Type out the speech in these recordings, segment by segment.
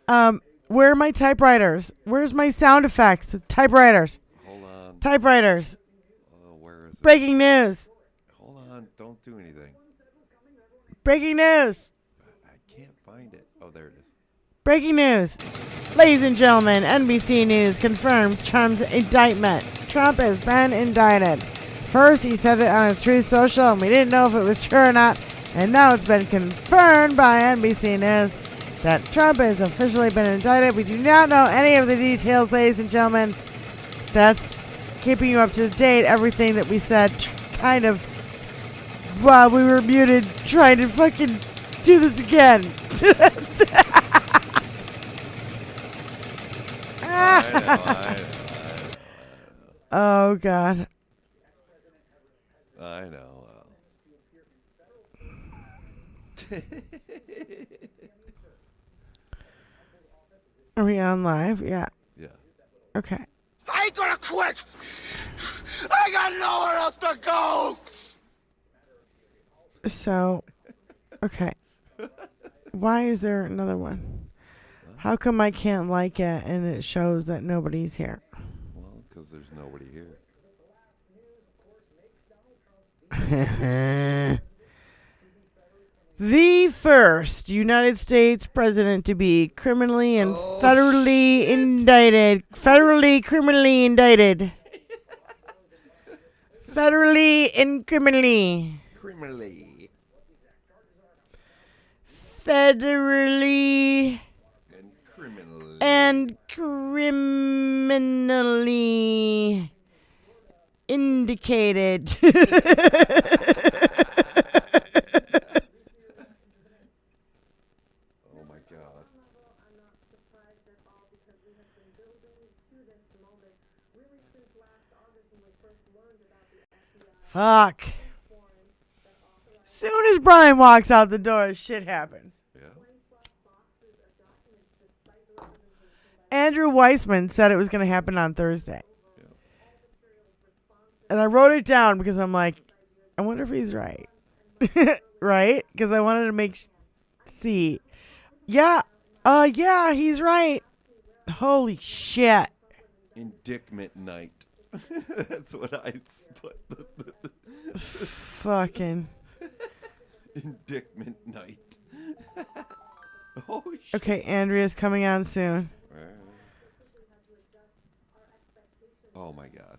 Where are my typewriters? Where's my sound effects? Typewriters. Hold on. Typewriters. Where is it? Breaking news. Hold on. Don't do anything. Breaking news. I can't find it. Oh, there it is. Breaking news. Ladies and gentlemen, NBC News confirms Trump's indictment. Trump has been indicted. First, he said it on his Truth Social, and we didn't know if it was true or not. And now it's been confirmed by NBC News that Trump has officially been indicted. We do not know any of the details, ladies and gentlemen. That's keeping you up to date. Everything that we said kind of while we were muted trying to fucking do this again. I know. Oh, God. I know. Are we on live? Yeah. Yeah. Okay. I ain't gonna quit! I got nowhere else to go! So, okay. Why is there another one? How come I can't like it and it shows that nobody's here? Well, because there's nobody here. The first United States president to be criminally and federally indicted. Federally criminally indicted. Federally and criminally. Criminally. Federally And criminally. and criminally indicated. Oh my God. Fuck. Soon as Brian walks out the door, shit happens. Yeah. Andrew Weissman said it was going to happen on Thursday. Yeah. And I wrote it down because I'm like, I wonder if he's right. Right? Because I wanted to see. Yeah. Yeah, he's right. Holy shit. Indictment night. That's what I put. Fucking. Indictment night. Oh shit. Okay, Andrea's coming on soon. Oh my God.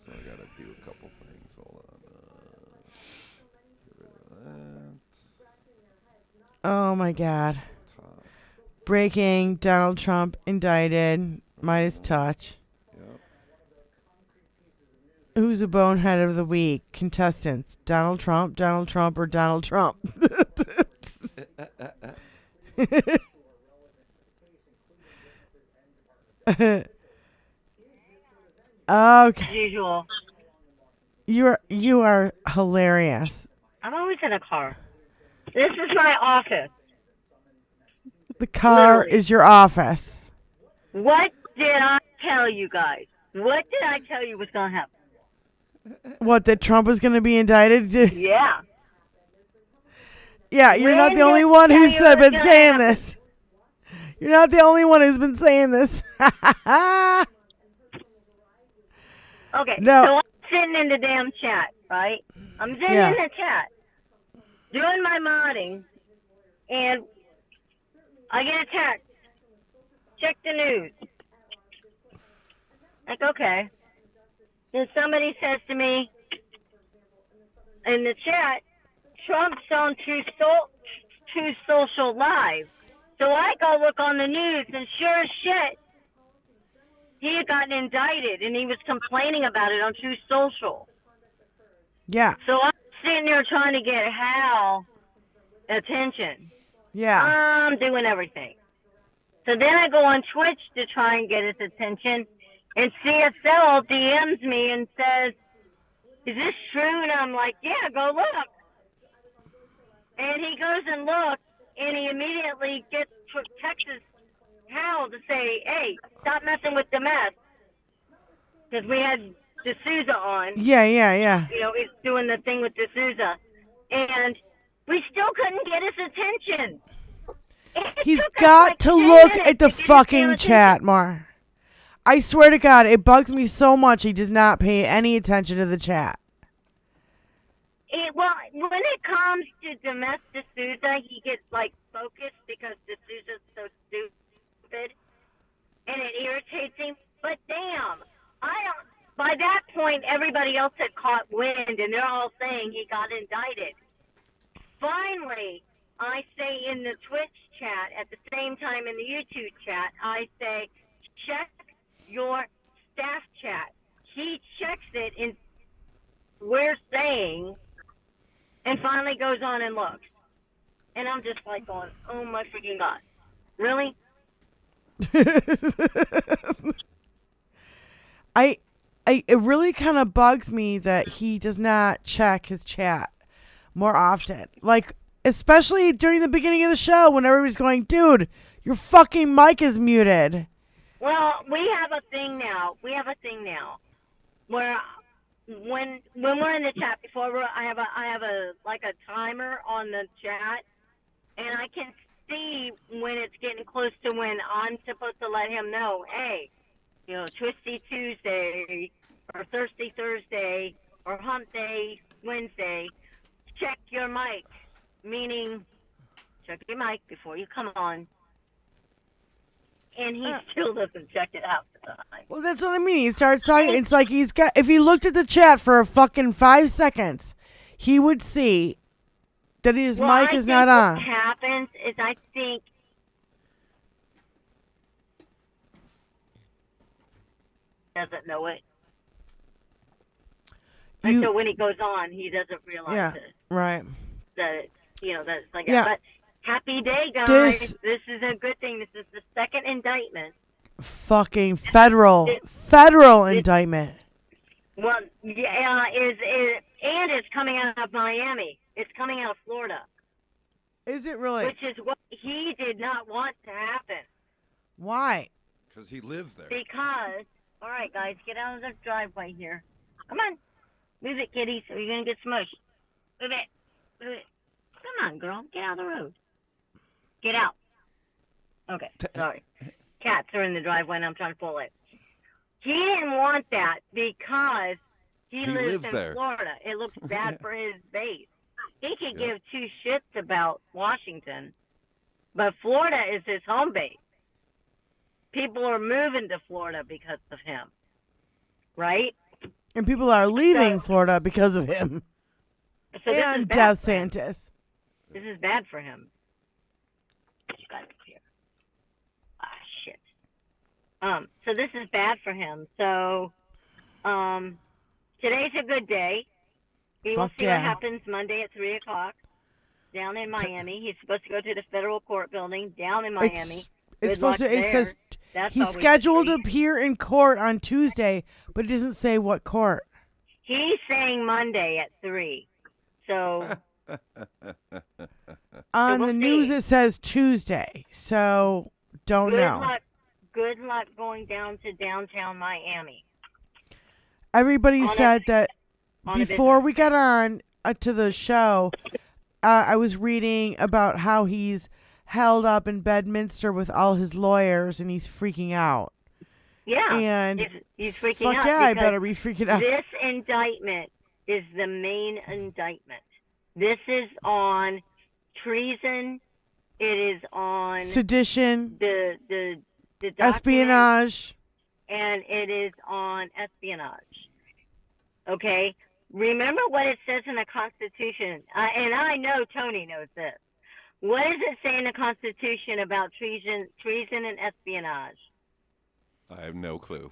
So I gotta do a couple things. Hold on. Get rid of that. Oh my God. Top. Breaking. Donald Trump indicted. Midas touch. Yep. Who's the bonehead of the week? Contestants. Donald Trump, or Donald Trump? Okay. Usual. You are hilarious. I'm always in a car. This is my office. The car Literally. is your office. What did I tell you guys? What did I tell you was going to happen? What, that Trump was going to be indicted? Yeah. Yeah, you're not When the only did one I who's tell you it was been gonna saying happen? this. You're not the only one who's been saying this. Okay, No. so I'm sitting in the damn chat, right? I'm sitting Yeah. in the chat, doing my modding, and I get a text. Check the news. Like, okay. Then somebody says to me in the chat, Trump's on Truth Social Live. So I go look on the news, and sure as shit, he had gotten indicted, and he was complaining about it on Truth Social. Yeah. So I'm sitting there trying to get Hal attention. Yeah. I'm doing everything. So then I go on Twitch to try and get his attention, and CSL DMs me and says, is this true? And I'm like, yeah, go look. And he goes and looks, and he immediately texts Hal to say, hey, stop messing with the mess. Because we had D'Souza on. Yeah. You know, he's doing the thing with D'Souza. And we still couldn't get his attention. He's took us got like to 10 look minutes at the to get his fucking damn chat more. I swear to God, it bugs me so much he does not pay any attention to the chat. Well, when it comes to domestic D'Souza, he gets like focused because D'Souza's so stupid, and it irritates him. But damn, I don't. By that point, everybody else had caught wind, and they're all saying he got indicted. Finally, I say in the Twitch chat at the same time in the YouTube chat, I say, check your staff chat. He checks it, and we're saying, and finally goes on and looks. And I'm just like going, oh my freaking God. Really? It really kind of bugs me that he does not check his chat more often. Like, especially during the beginning of the show when everybody's going, dude, your fucking mic is muted. Well, we have a thing now. Where when we're in the chat I have a like a timer on the chat, and I can see when it's getting close to when I'm supposed to let him know, hey, Twisty Tuesday or Thirsty Thursday or Hump Day Wednesday, check your mic, meaning check your mic before you come on. And he still doesn't check it out. Well, that's what I mean. He starts talking. It's like if he looked at the chat for a fucking 5 seconds, he would see that his mic is not on. What happens is I think doesn't know it. And so when he goes on, he doesn't realize right. that it's like that. But happy day, guys. This is a good thing. This is the second indictment. Fucking federal indictment. Well, yeah, and it's coming out of Miami. It's coming out of Florida. Is it really? Which is what he did not want to happen. Why? Because he lives there. Because, all right, guys, get out of the driveway here. Come on. Move it, kitties, or you're going to get smushed. Move it. Come on, girl. Get out of the road. Get out. Okay, sorry. Cats are in the driveway, and I'm trying to pull it. He didn't want that because he lives in there. Florida. It looks bad for his base. He could give two shits about Washington, but Florida is his home base. People are moving to Florida because of him, right? And people are leaving Florida because of him. So and Death Santis. This is bad for him. You got it here. Shit. So this is bad for him. So, today's a good day. We will see what happens Monday at 3 o'clock down in Miami. He's supposed to go to the federal court building down in Miami. It says he's scheduled to appear in court on Tuesday, but it doesn't say what court. He's saying Monday at 3. So on the news it says Tuesday. So don't know. Good luck going down to downtown Miami. Everybody said that before we got on to the show, I was reading about how he's held up in Bedminster with all his lawyers and he's freaking out. Yeah, and he's freaking out. Yeah, I better be freaking out. This indictment is the main indictment. This is on treason. It is on sedition. The espionage. And it is on espionage. Okay? Remember what it says in the Constitution. And I know Tony knows this. What does it say in the Constitution about treason and espionage? I have no clue.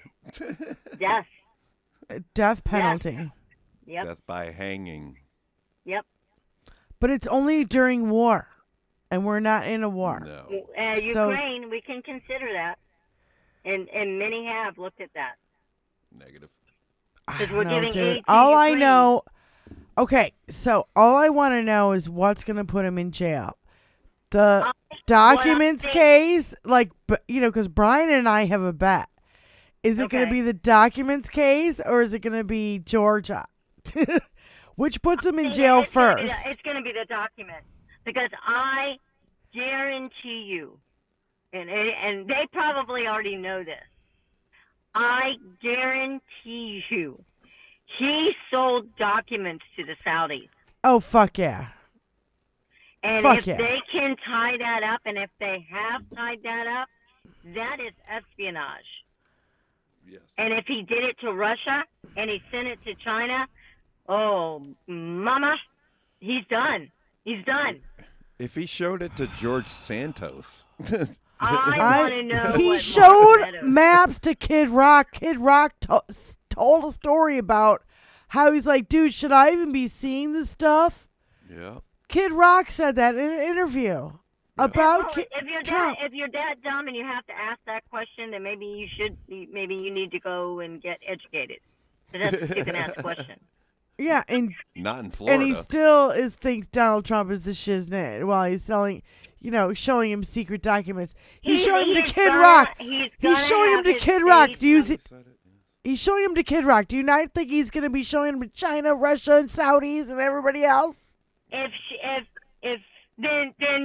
Death. Death penalty. Yep. Death by hanging. Yep. But it's only during war, and we're not in a war. No. Ukraine, we can consider that, and many have looked at that. Negative. I don't know, dude. All I know. Okay, so all I want to know is what's going to put him in jail. The documents case, because Brian and I have a bet. Is it going to be the documents case or is it going to be Georgia? Which puts him in jail first? It's going to be the documents because I guarantee you, and they probably already know this. I guarantee you, he sold documents to the Saudis. Oh, fuck yeah. And Fuck if yeah. they can tie that up, and if they have tied that up, that is espionage. Yes. And if he did it to Russia and he sent it to China, oh, mama, he's done. He's done. If he showed it to George Santos. I want to know He what showed Mark Meadows maps to Kid Rock. Kid Rock told a story about how he's like, dude, should I even be seeing this stuff? Yeah. Kid Rock said that in an interview about Trump. If you're that dumb and you have to ask that question, then maybe you need to go and get educated. But that's a stupid ass question. Yeah, and Not in Florida. and he still thinks Donald Trump is the shiznit while he's selling, showing him secret documents. He's showing him to Kid Rock. He's showing him to Kid Rock. He's showing him to Kid Rock. Do you not think he's going to be showing him to China, Russia, and Saudis and everybody else? Then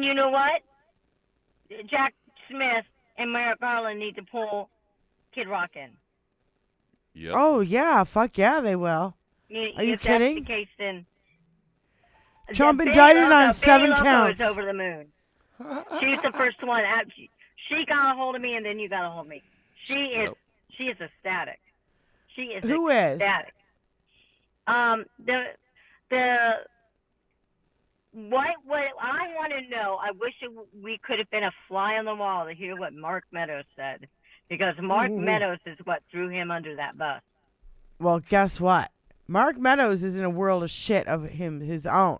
you know what? Jack Smith and Merrick Garland need to pull Kid Rock in. Yep. Oh yeah, fuck yeah, they will. Are you kidding? If that's the case, then Trump indicted on 7 counts. Is over the moon. She's the first one. She got a hold of me, and then you got a hold of me. She is ecstatic. She is Who is? ecstatic. What I want to know, I wish we could have been a fly on the wall to hear what Mark Meadows said, because Mark Meadows is what threw him under that bus. Well, guess what? Mark Meadows is in a world of shit of his own.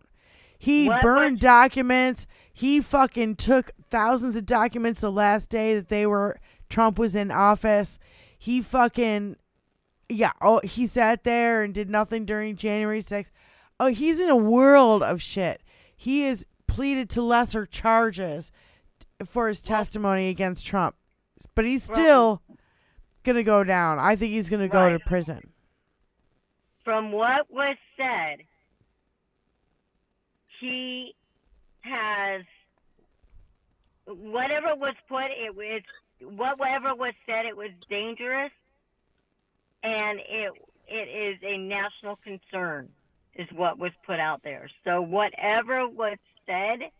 He burned documents. He fucking took thousands of documents the last day that Trump was in office. He fucking, he sat there and did nothing during January 6th. Oh, he's in a world of shit. He is pleaded to lesser charges for his testimony against Trump. But he's still going to go down. I think he's going to go to prison. From what was said, he has whatever was said, it was dangerous, and it is a national concern, is what was put out there. So whatever was said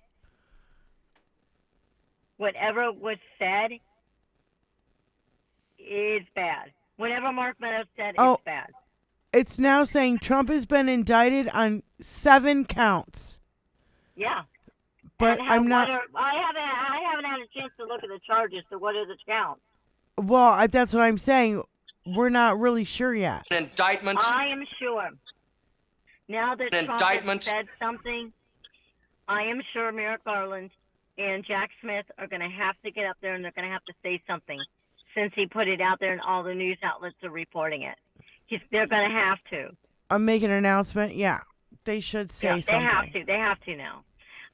is bad. Whatever Mark Meadows said is bad. It's now saying Trump has been indicted on 7 counts. Yeah. But I haven't had a chance to look at the charges. So what are the counts? Well, that's what I'm saying. We're not really sure yet. Indictment. I am sure. Now that Trump has said something, I am sure Merrick Garland and Jack Smith are going to have to get up there and they're going to have to say something, since he put it out there and all the news outlets are reporting it. They're going to have to. I'm making an announcement. Yeah, they should say something. They have to now.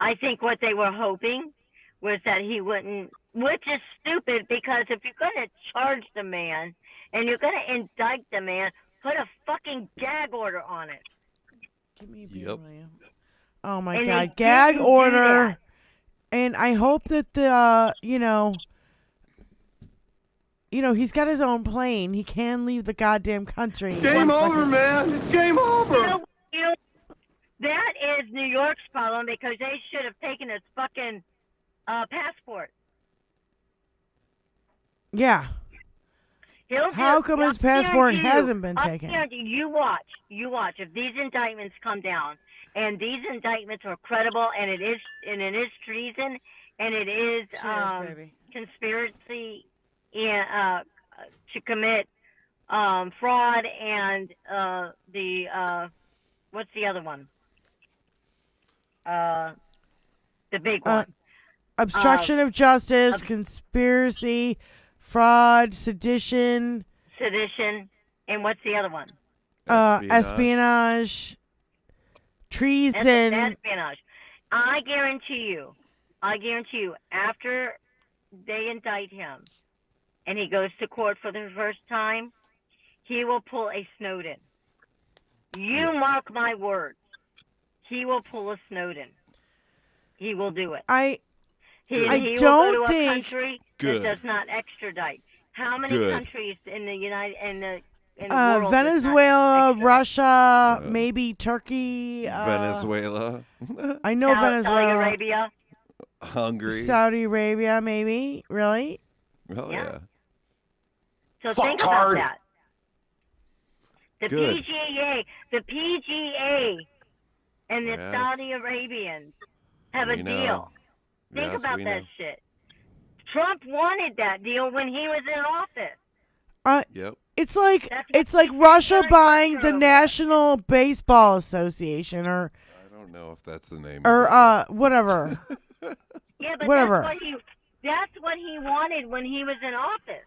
I think what they were hoping was that he wouldn't, which is stupid, because if you're going to charge the man and you're going to indict the man, put a fucking gag order on it. Give me a beer, will you? Oh my God, gag order. And I hope that he's got his own plane. He can leave the goddamn country. Game over, man. It's game over. That is New York's problem, because they should have taken his fucking passport. Yeah. How come his passport hasn't been taken? You watch. If these indictments come down, and these indictments are credible, and it is treason, and it is conspiracy to commit fraud, and what's the other one? The big one. Obstruction of justice, conspiracy, fraud, sedition. And what's the other one? Espionage, treason. Espionage. I guarantee you, after they indict him and he goes to court for the first time, he will pull a Snowden. You mark my words. He will pull a Snowden. He will do it. I He will don't go to a think- country Good. that does not extradite. How many Good. countries in the world Venezuela, does not extradite? Russia, maybe Turkey. Venezuela, I know Saudi Venezuela. Arabia. Hungary. Saudi Arabia, maybe. Really? Oh Yeah. yeah. So think about Fucktard. that. The Good. PGA, and the Yes. Saudi Arabians have a We deal. know. Think Yes, about we that know. shit. Trump wanted that deal when he was in office. Yep. It's like That's what it's like he's Russia doing buying the over there. National Baseball Association or I don't know if that's the name. of it. whatever. Yeah, but Whatever. that's what he wanted when he was in office.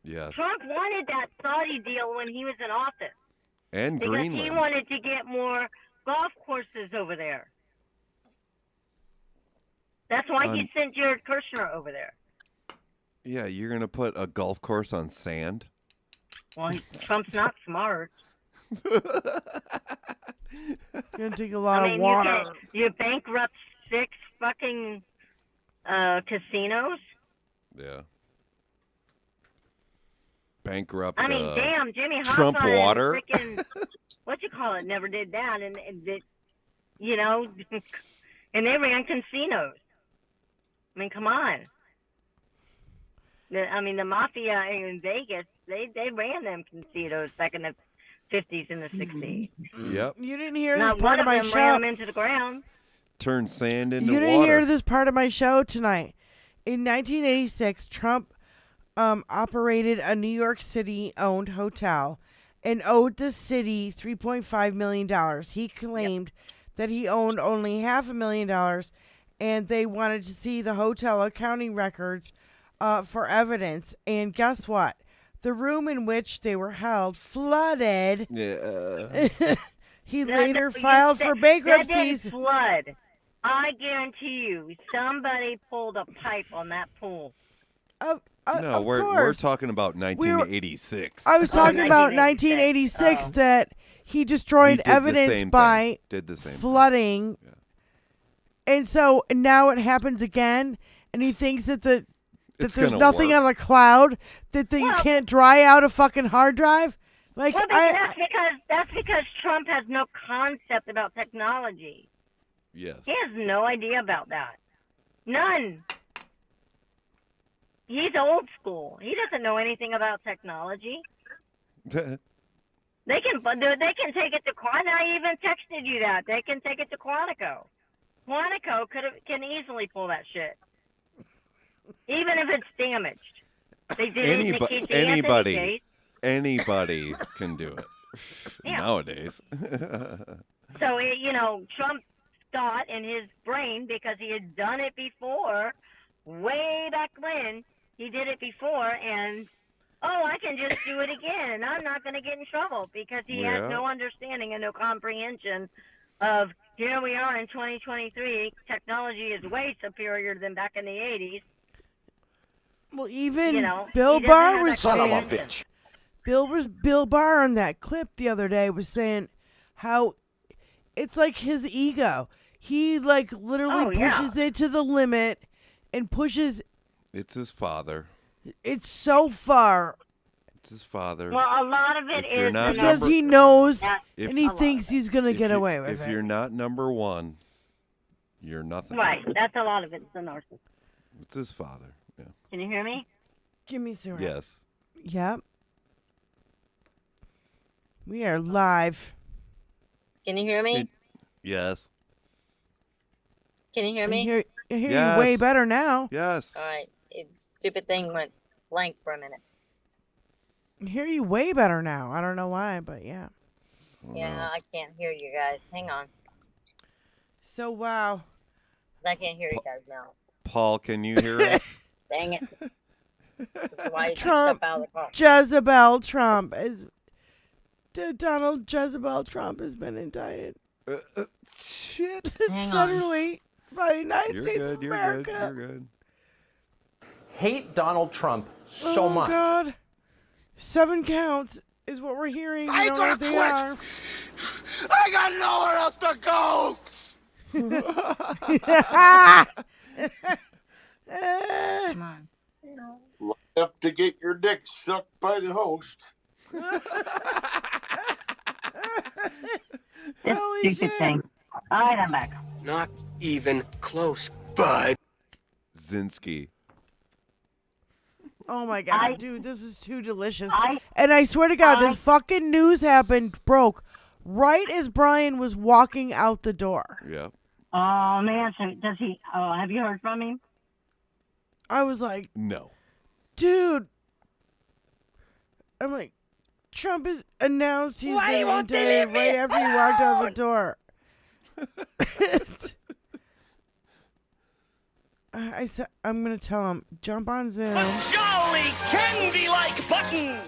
Yes. Trump wanted that Saudi deal when he was in office And because he Greenland. wanted to get more golf courses over there. That's why he sent Jared Kushner over there. Yeah, you're gonna put a golf course on sand. Well, Trump's not smart. Gonna take a lot I of mean, water. you bankrupt 6 fucking casinos. Yeah. Bankrupt. I mean, damn, Jimmy Hoffa Trump and water. Frickin', what you call it, never did that, and you know, and they ran casinos. I mean, come on. The mafia in Vegas, they ran them casinos back in the 50s and the 60s. Yep. You didn't hear Not this part one of of my them show. ran them into the ground. Turn sand into You didn't water. hear this part of my show tonight. In 1986, Trump operated a New York City-owned hotel and owed the city $3.5 million. He claimed that he owned only $500,000, and they wanted to see the hotel accounting records for evidence. And guess what? The room in which they were held flooded. Yeah. He No, later you filed said- for That bankruptcies. didn't flood. I guarantee you, somebody pulled a pipe on that pool. Of No, we're course. talking about 1986. I was talking about 1986. 1986 Oh. that he He destroyed did the evidence same by thing. Did the same thing. flooding. Yeah. And so now it happens again, and he thinks that It's there's gonna nothing work. on the cloud, that you Well- can't dry out a fucking hard drive. Like Well, that's because Trump has no concept about technology. Yes. He has no idea about that. None. He's old school. He doesn't know anything about technology. They can take it to Quantico. I even texted you that. They can take it to Quantico. Quantico can easily pull that shit, even if it's damaged. They did it in the Keith Anthony Anybody. case. Anybody can do it Yeah. nowadays. So Trump thought in his brain, because he had done it before, way back when he did it before, and I can just do it again, and I'm not going to get in trouble, because he has Yeah. no understanding and no comprehension of, here we are in 2023, technology is way superior than back in the 80s. well, even He Bill doesn't Barr have was that Son of a saying, comprehension. bitch. Bill Barr on that clip the other day was saying how it's like his ego. He like literally Oh, yeah. pushes it to the limit and pushes It's his father. it so far It's his father. Well, a lot of it If you're is not because number- he knows That- If- and he a lot thinks of it. he's gonna If get you- away with If it. you're not number one, you're nothing. Right, that's a lot of it. It's the narcissist. It's his father. Yeah. Can you hear me? Give me some. Yes. Yep. We are live. Can you hear me? Yes. Can you hear I me? hear Yes. you way better now. Yes. All right. Stupid thing went blank for a minute. I hear you way better now. I don't know why, but yeah. Oh, Yeah, no. I can't hear you guys. Hang on. So wow. I can't hear you guys now. Paul, can you hear us? Dang it. That's why you Trump. step out of the car. Jezebel Trump is Donald Jezebel Trump has been indicted Shit. Hang on. federally by the United You're States good. of You're America. good. You're good. Hate Donald Trump so Oh much. God. 7 counts is what we're hearing. We I don't know what gotta they are. I got nowhere else to go. Come on. Line up to get your dick sucked by the host. This Holy stupid shit. thing. All right, I'm back. Not even close, bud. Zinsky. Oh my god, I- dude, this is too delicious. I- And I swear to God, this fucking news broke right as Brian was walking out the door. Yeah. Oh man, so does he? Oh, have you heard from him? I was like, No. dude. I'm like, Trump has announced he's been indicted right after he walked out the door. I said, I'm gonna tell him, jump on Zoom. Jolly candy-like button.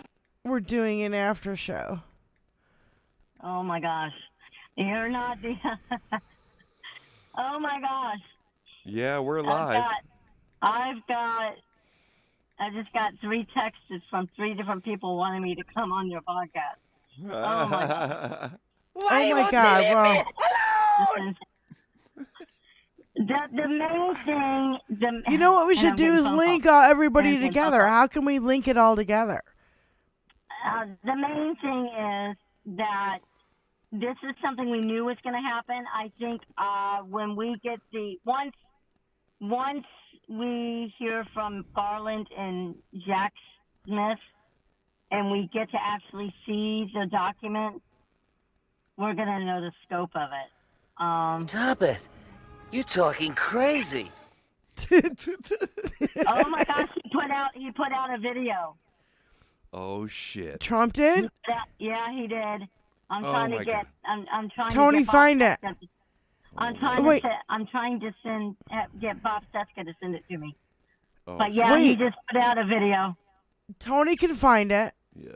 We're doing an after show. Oh my gosh, you're not the. Oh my gosh. Yeah, we're live. I just got 3 texts from 3 different people wanting me to come on your podcast. Oh my god. Oh my god, well, The main thing. you know what we and should I'm do getting is phone link calls. everybody I'm getting phone together. calls. How can we link it all together? The main thing is that this is something we knew was going to happen. I think when we get once we hear from Garland and Jack Smith, and we get to actually see the document, we're going to know the scope of it. Stop it. You're talking crazy. Oh my gosh, he put out a video. Oh shit. Trump did? Yeah, he did. I'm Oh trying my to get. God. I'm trying Tony, to get Bob find it. Seska- I'm trying Wait. to. I'm trying to get Bob Seska to send it to me. Oh, But yeah, he Wait. just put out a video. Tony can find it. yes.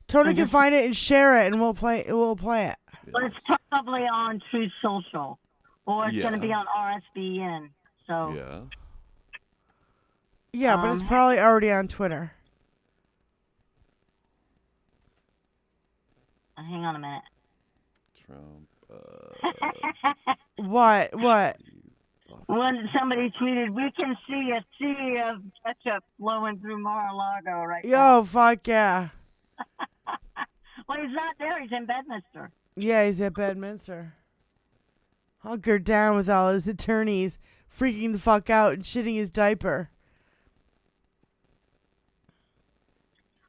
Tony can find it and share it, and we'll play it. But it's probably on Truth Social, or it's going to be Yeah. on RSBN. So Yeah. Yeah, but it's probably already on Twitter. hang on a minute. Trump. What? When somebody tweeted, "We can see a sea of ketchup flowing through Mar-a-Lago right now." Yo, fuck yeah. Well, he's not there. He's in Bedminster. Yeah, he's at Bedminster. Hunkered down with all his attorneys, freaking the fuck out and shitting his diaper.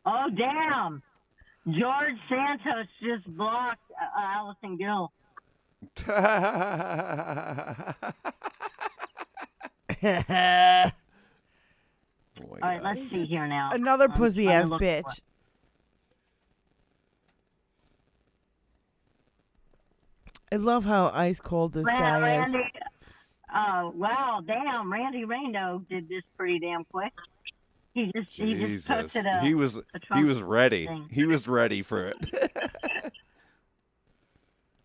Oh, damn. George Santos just blocked Allison Gill. Oh my All right, God. let's see here now. Another I'm pussy trying to ass look for bitch. it. I love how ice cold this guy is. Randy, oh, wow, damn. Randy Rando did this pretty damn quick. He just Jesus. posted a He was Trump ready. thing. He was ready for it.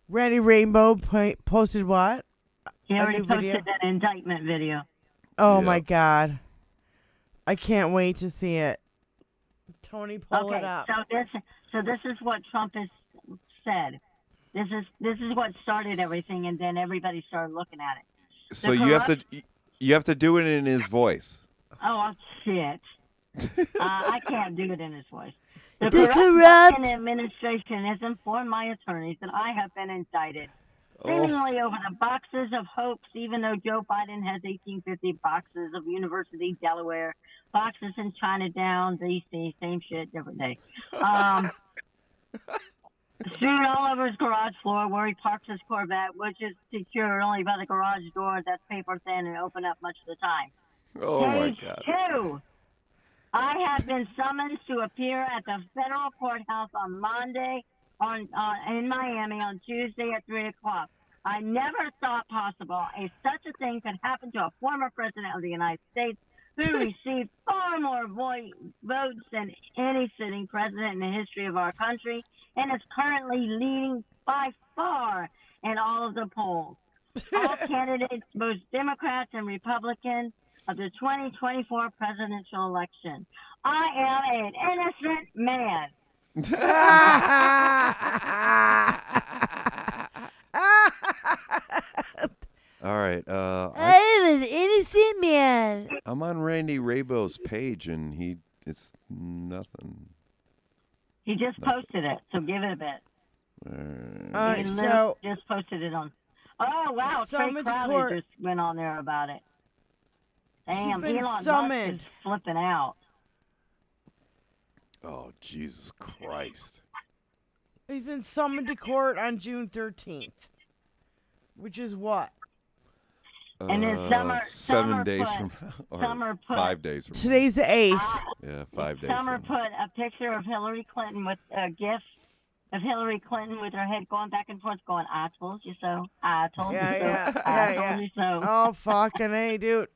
Randy Rainbow posted what? He a already new posted video? an indictment video. Oh Yeah. my god. I can't wait to see it. Tony, pull Okay, it up. so this is what Trump has said. This is what started everything, and then everybody started looking at it. So you have to do it in his voice. Oh shit! I can't do it in his voice. The The corrupt corrupt- Biden administration has informed my attorneys that I have been indicted, Oh, seemingly over the boxes of hopes. Even though Joe Biden has 1850 boxes of University Delaware, boxes in Chinatown, D.C., same shit, different day. Strewn all over his garage floor where he parks his Corvette, which is secured only by the garage door that's paper thin and open up much of the time. oh my Page God. 2. I have been summoned to appear at the federal courthouse on Monday in Miami on Tuesday at 3 o'clock. I never thought possible such a thing could happen to a former president of the United States who received far more votes than any sitting president in the history of our country and is currently leading by far in all of the polls. All candidates, both Democrats and Republicans, of the 2024 presidential election. I am an innocent man. All right. I'm an innocent man. I'm on Randy Rainbow's page, and it's nothing. He just posted it, so give it a bit. All right, He so literally just posted it on. Oh wow, Trey Summoned to Crowder court. just went on there about it. Damn, been Elon summoned. Musk is flipping out. Oh, Jesus Christ. he's been summoned to court on June 13th, which is what? And then Summer 7 days put- from now, or Summer put- 5 days from Today's the 8th. now. Yeah, 5 days Summer from now. put a picture of Hillary Clinton with a GIF of Hillary Clinton with her head going back and forth, going, "I told you so. I told you so. I told you so." Oh, fucking A, dude.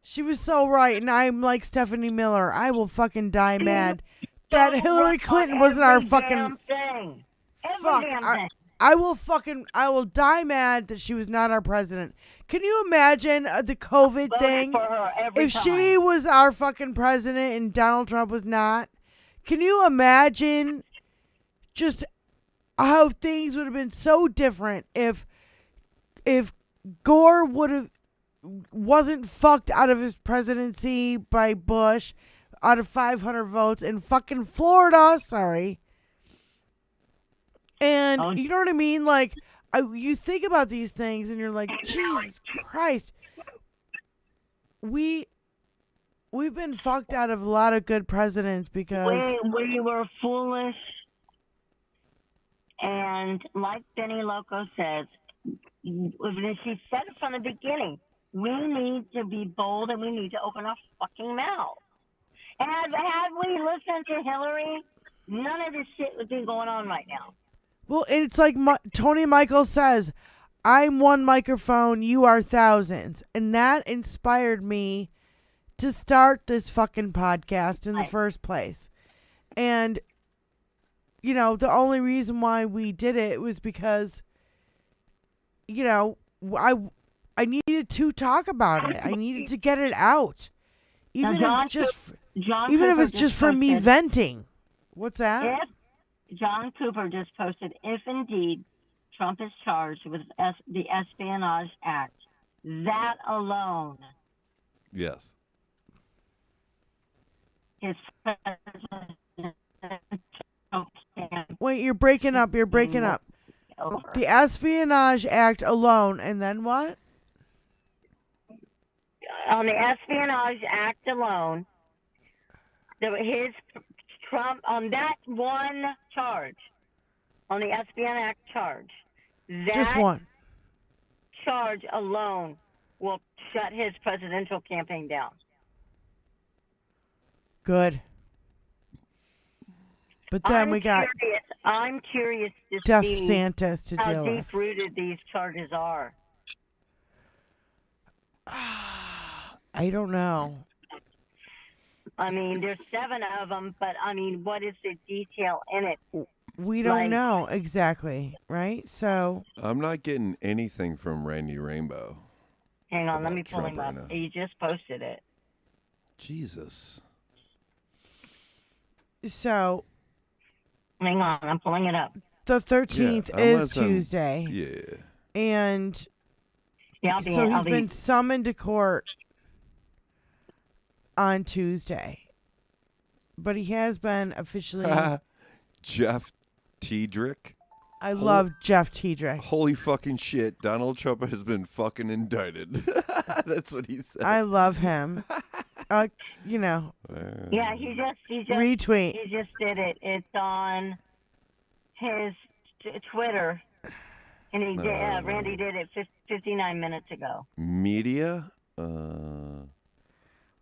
She was so right, and I'm like Stephanie Miller. I will fucking die mad that Hillary Clinton wasn't our fucking... Damn thing. Every Fuck, damn thing. I will die mad that she was not our president. Can you imagine the COVID Voted thing? for her every If time. she was our fucking president and Donald Trump was not, can you imagine just how things would have been so different if Gore wasn't fucked out of his presidency by Bush out of 500 votes in fucking Florida, sorry. And you know what I mean? Like, you think about these things and you're like, Jesus Christ. We've been fucked out of a lot of good presidents because... We were foolish. And like Benny Loco says, she said it from the beginning, we need to be bold and we need to open our fucking mouth. And had we listened to Hillary, none of this shit would be going on right now. Well, it's like Tony Michael says, I'm one microphone, you are thousands. And that inspired me to start this fucking podcast in the first place. And, you know, the only reason why we did it was because, you know, I needed to talk about it. I needed to get it out. Even if it's just for me venting. What's that? John Cooper just posted, if indeed Trump is charged with the Espionage Act, that alone. Yes. His Wait, you're breaking up. You're breaking up. over. The Espionage Act alone, and then what? On the Espionage Act alone, his Trump on that one charge, on the Espionage Act charge, Just one. charge alone will shut his presidential campaign down. Good. But then I'm curious to Death see Santas to how deal with. deep-rooted these charges are. I don't know. I mean, there's 7 of them, but I mean, what is the detail in it? We don't know exactly, right? So I'm not getting anything from Randy Rainbow. Hang on, let about me pull Trump him up. right now. He just posted it. Jesus. So Hang on, I'm pulling it up. the 13th Yeah, is unless I'm- Tuesday. Yeah. And Yeah, so he's been summoned to court on Tuesday. But he has been officially... Jeff Tiedrick. I love Jeff Tiedrick. Holy fucking shit. Donald Trump has been fucking indicted. That's what he said. I love him. You know. Yeah, he just Retweet. He just did it. It's on his Twitter, and he did. Randy did it 59 minutes ago. Media?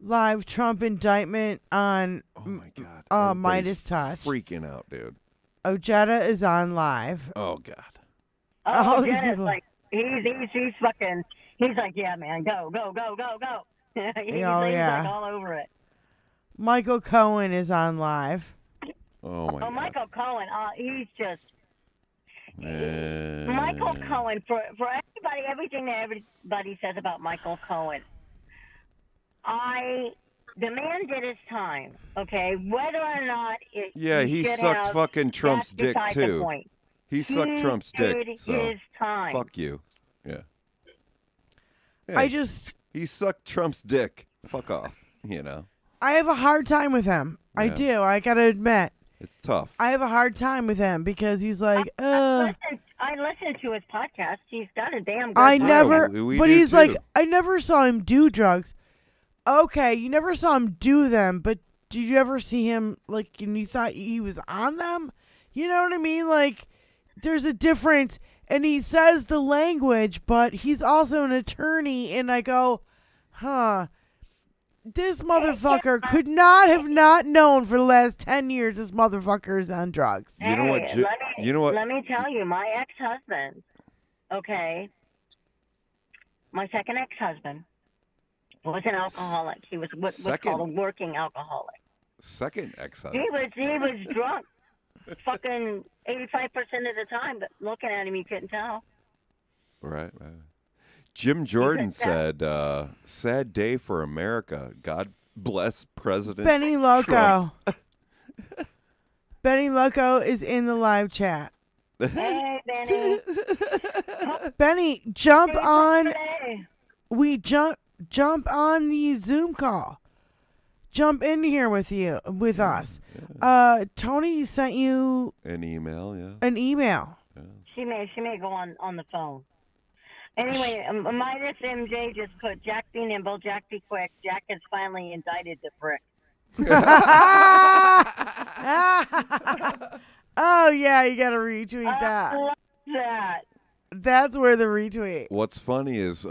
Live Trump indictment on Oh my God. Midas Everybody's Touch. Freaking out, dude. Ojeda is on live. Oh God. All Oh, these Dennis, people- like he's fucking. He's like, yeah, man, go. he's yeah. like all over it. Michael Cohen is on live. Oh my God. Michael Cohen, he's just Man. Michael Cohen. For everybody, everything that everybody says about Michael Cohen, the man did his time. Okay, whether or not He sucked fucking Trump's dick beside the too. point. He sucked Trump's did dick. So his time. fuck you. Yeah. I just... He sucked Trump's dick. Fuck off, I have a hard time with him. I Yeah. do. I gotta admit. It's tough. I have a hard time with him because he's like, I listened to his podcast. He's got a damn good I podcast. never, we but do he's too. like, I never saw him do drugs. Okay, you never saw him do them, but did you ever see him, like, and you thought he was on them? You know what I mean? Like, there's a difference, and he says the language, but he's also an attorney, and I go, huh. This motherfucker could not have not known for the last 10 years this motherfucker is on drugs. You know what? You know what? Let me tell you, my ex-husband, okay, my second ex-husband was an alcoholic. He was what's called a working alcoholic. Second ex-husband. He was drunk, fucking 85% of the time. But looking at him, you couldn't tell. Right. Jim Jordan said, "Sad day for America. God bless President Benny Loco." Trump." Benny Loco is in the live chat. Hey, Benny. Benny, jump on. Hey. We jump on the Zoom call. Jump in here with us. Tony sent you An email, yeah. an email. She may go on the phone. Anyway, Midas MJ just put, Jack be nimble, Jack be quick. Jack has finally indicted the prick. Oh, yeah, you got to retweet that. I love that. That's where the retweet. What's funny is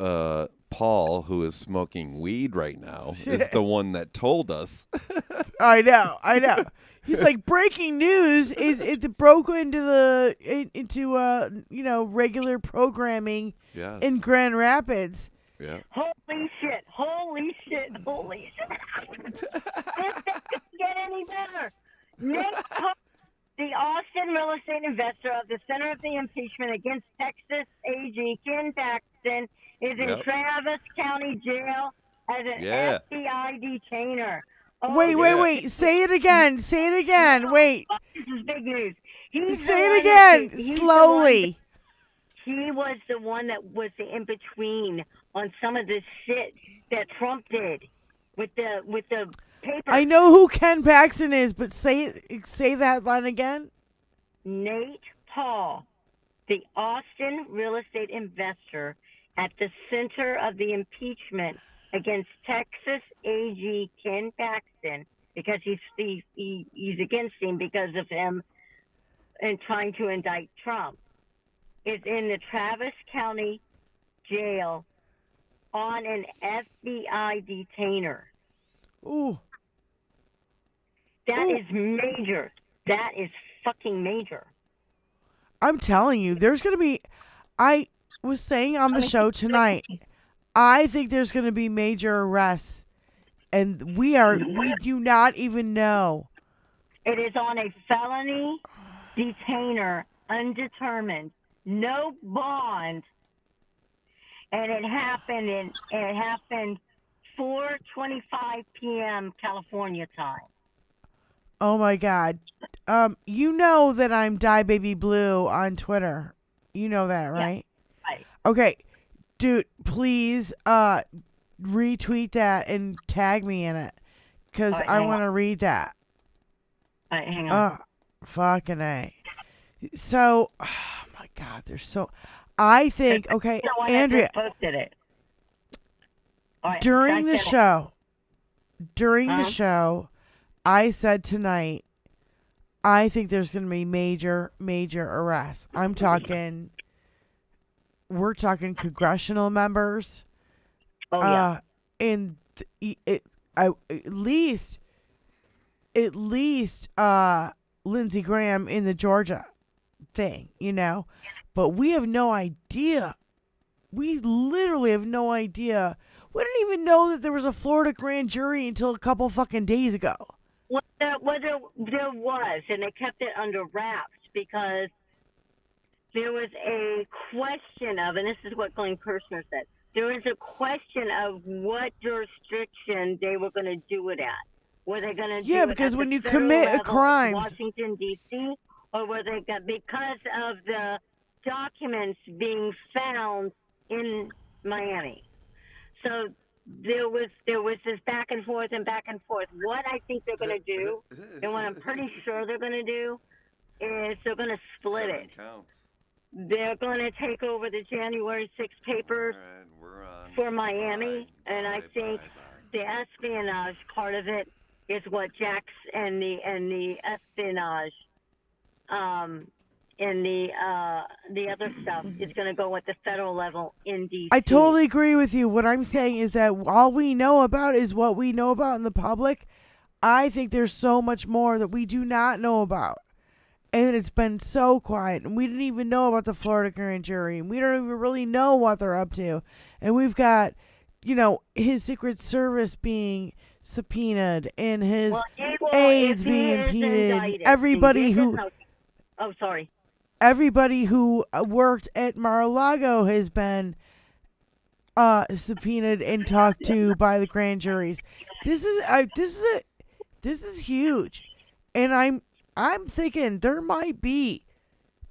Paul, who is smoking weed right now, is the one that told us. I know. He's like, breaking news is it broke into regular programming in Grand Rapids. Yeah. Holy shit. This doesn't get any better. Nick Pope, the Austin real estate investor of the Center of the Impeachment against Texas AG Ken Paxton, is in Travis County Jail as an FBI detainer. Oh, Wait. Say it again. Wait. This is big news. Say it again. Slowly. He was the one that was the in-between on some of this shit that Trump did with the paper. I know who Ken Paxton is, but say that line again. Nate Paul, the Austin real estate investor at the center of the impeachment against Texas AG Ken Paxton, because he's against him because of him and trying to indict Trump, is in the Travis County jail on an FBI detainer. Ooh. That is major. That is fucking major. I'm telling you, there's going to be... I was saying on the show tonight, I think there's going to be major arrests, and we do not even know. It is on a felony detainer, undetermined, no bond, and it happened 4:25 p.m. California time. Oh my God. You know that I'm Die Baby Blue on Twitter. You know that, right? Yeah, right. Okay. Dude, please retweet that and tag me in it, because I want to read that. All right, hang on. Fucking A. So, oh my God, there's so... I think, okay, Andrea, posted it. All right, during the show, I said tonight, I think there's going to be major arrests. We're talking congressional members. Oh, yeah. And at least Lindsey Graham in the Georgia thing, but we have no idea. We literally have no idea. We didn't even know that there was a Florida grand jury until a couple fucking days ago. Well, there was, and they kept it under wraps because there was a question of, and this is what Glenn Kirshner said, there was a question of what jurisdiction they were going to do it at. Were they going to do it because at when the you federal commit a level, crime, Washington, D.C., or were they because of the documents being found in Miami? So there was this back and forth and back and forth. What I think they're going to do, and what I'm pretty sure they're going to do, is they're going to split 7 it. counts. They're going to take over the January 6th papers All right, we're on. for Miami, Bye, and I bye, think bye, bye. the espionage part of it is what Jack's and the espionage, and the other stuff is going to go at the federal level in D.C. I totally agree with you. What I'm saying is that all we know about is what we know about in the public. I think there's so much more that we do not know about. And it's been so quiet. And we didn't even know about the Florida grand jury. And we don't even really know what they're up to. And we've got, his Secret Service being subpoenaed and his aides being impeded. Everybody who worked at Mar-a-Lago has been subpoenaed and talked to by the grand juries. This is huge, and I'm thinking there might be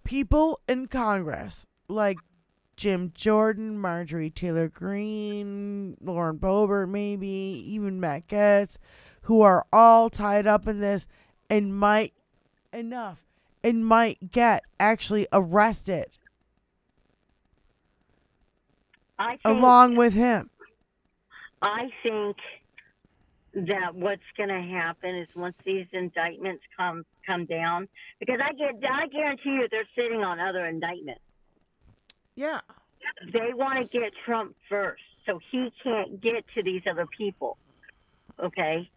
people in Congress like Jim Jordan, Marjorie Taylor Greene, Lauren Boebert, maybe even Matt Gaetz, who are all tied up in this and might get actually arrested along with him. I think that what's going to happen is once these indictments come down, because I guarantee you they're sitting on other indictments. Yeah. They want to get Trump first, so he can't get to these other people. Okay?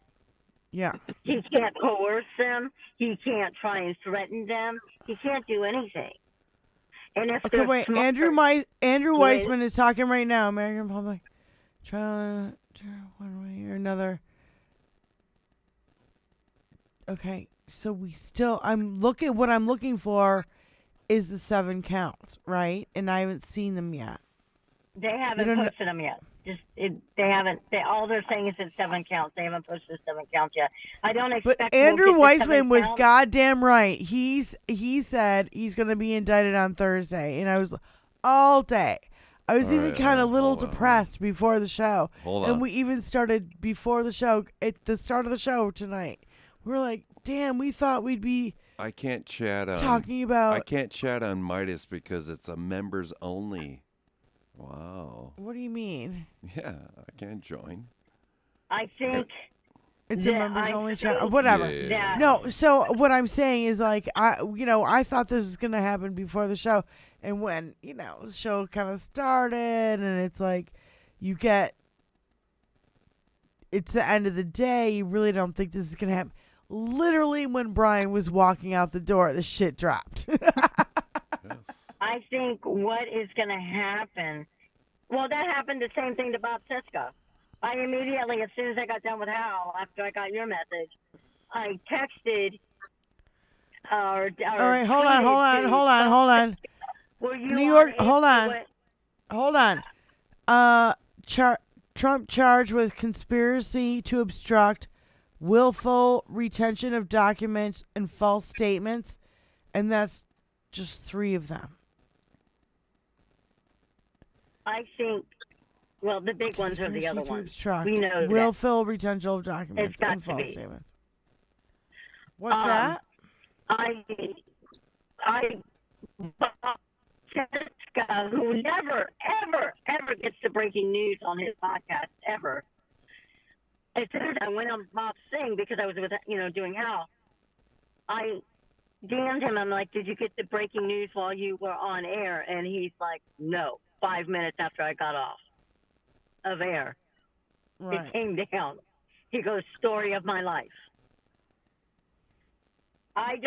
Yeah. He can't coerce them. He can't try and threaten them. He can't do anything. And if Okay, wait. smart, Andrew Weissman is talking right now. American public trial one way or another. Okay, so what I'm looking for is the 7 counts, right? And I haven't seen them yet. they haven't posted them yet. They haven't. All they're saying is it's 7 counts. They haven't posted 7 counts yet. I don't expect. But Andrew Weissman was counts. goddamn right. He said he's going to be indicted on Thursday, and I was all day. I was even kind of a little depressed before the show. And we even started before the show, at the start of the show tonight. We were like, damn, we thought we'd be I can't chat on Midas because it's a members only. Wow. What do you mean? Yeah, I can't join. I think it's a members only chat. Whatever. Yeah. No, so what I'm saying is like I thought this was gonna happen before the show, and when the show kind of started, and it's like it's the end of the day, you really don't think this is gonna happen. Literally, when Brian was walking out the door, the shit dropped. Yes. I think what is going to happen. Well, that happened the same thing to Bob Siska. I immediately, as soon as I got done with Hal, after I got your message, I texted. All right, hold on. New York, hold on. Trump charged with conspiracy to obstruct, willful retention of documents, and false statements, and that's just 3 of them. I think, well, the big ones are the other ones. Obstruct, we know willful retention of documents and false statements. What's that? Jessica, who never, ever, ever gets the breaking news on his podcast, ever. As soon as I went on Bob's thing, because I was with, doing Hal, I DM'd him. I'm like, did you get the breaking news while you were on air? And he's like, no. 5 minutes after I got off of air, It came down. He goes, story of my life. I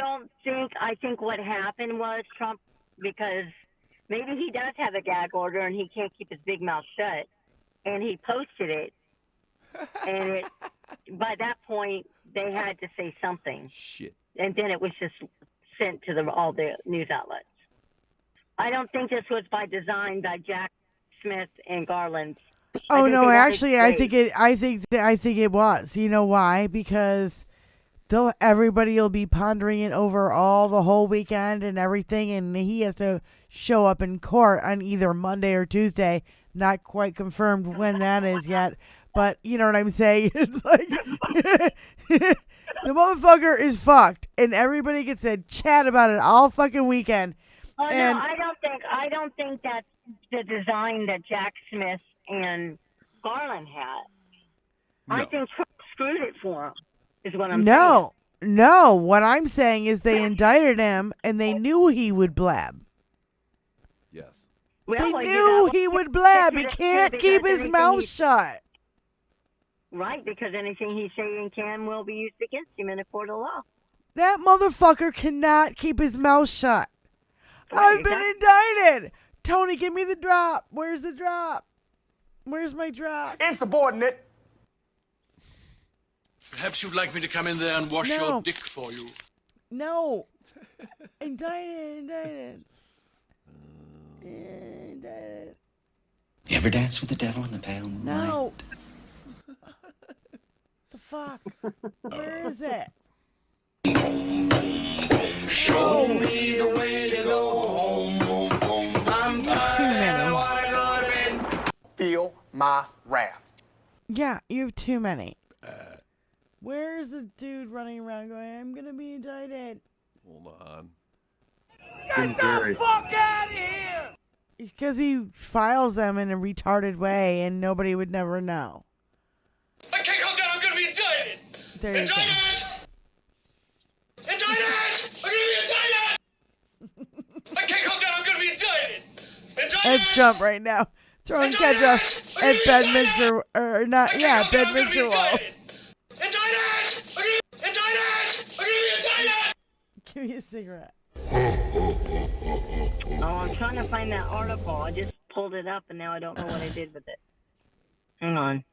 think what happened was Trump, because maybe he does have a gag order and he can't keep his big mouth shut, and he posted it, and by that point, they had to say something. Shit. And then it was just sent to all the news outlets. I don't think this was by design by Jack Smith and Garland. Oh no, actually, I think it was. You know why? Because everybody will be pondering it over all the whole weekend and everything, and he has to show up in court on either Monday or Tuesday Not quite confirmed when that is yet, but you know what I'm saying? It's like the motherfucker is fucked, and everybody gets to chat about it all fucking weekend. Oh And no, I don't think that's the design that Jack Smith and Garland had. No. I think Trump screwed it for him. Is what I'm saying. No. What I'm saying is they indicted him, and they knew he would blab. Yes. Well, They well, knew he would blab. He because can't keep his anything mouth he- shut. Right, because anything he's saying can will be used against him in a court of law. That motherfucker cannot keep his mouth shut. Right, I've been indicted. Tony, give me the drop. Where's the drop? Where's my drop? Insubordinate. Perhaps you'd like me to come in there and wash No. your dick for you. No. Indicted. Indicted. You ever dance with the devil in the pale moonlight? No. The fuck? Where is it? Show me the way to go home, home, home. I'm You have too many. I wanna go to bed. Feel my wrath. Yeah, you have too many. Where's the dude running around going, I'm gonna be indicted? Hold on. Get the fuck out of here! Because he files them in a retarded way and nobody would never know. I can't calm down. I'm gonna be indicted. There you go. Indicted! Indicted! I'm gonna be indicted! I can't calm down. I'm gonna be indicted. Indicted! Let's jump right now. Throwing ketchup at Bedminster, or not, yeah, Bedminster Wolf. Indicted! Indicted! I'm gonna be indicted! Give me a cigarette. Oh, I'm trying to find that article. I just pulled it up, and now I don't know what I did with it. Hang on.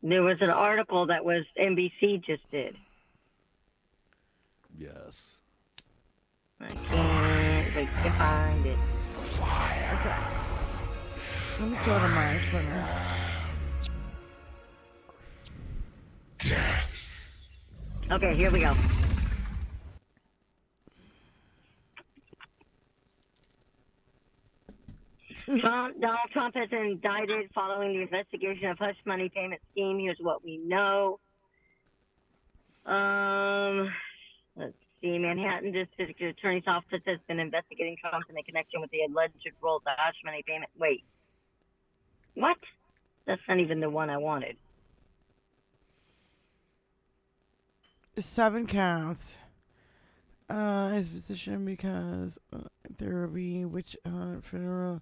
There was an article that was NBC just did. Yes. I can't wait to find it. Okay. Let me go to my Twitter. Okay, here we go. Donald Trump has been indicted following the investigation of hush money payment scheme. Here's what we know. Let's see. Manhattan District Attorney's Office has been investigating Trump in connection with the alleged role of the hush money payment. Wait. What? That's not even the one I wanted. 7 counts. His position because there will be which federal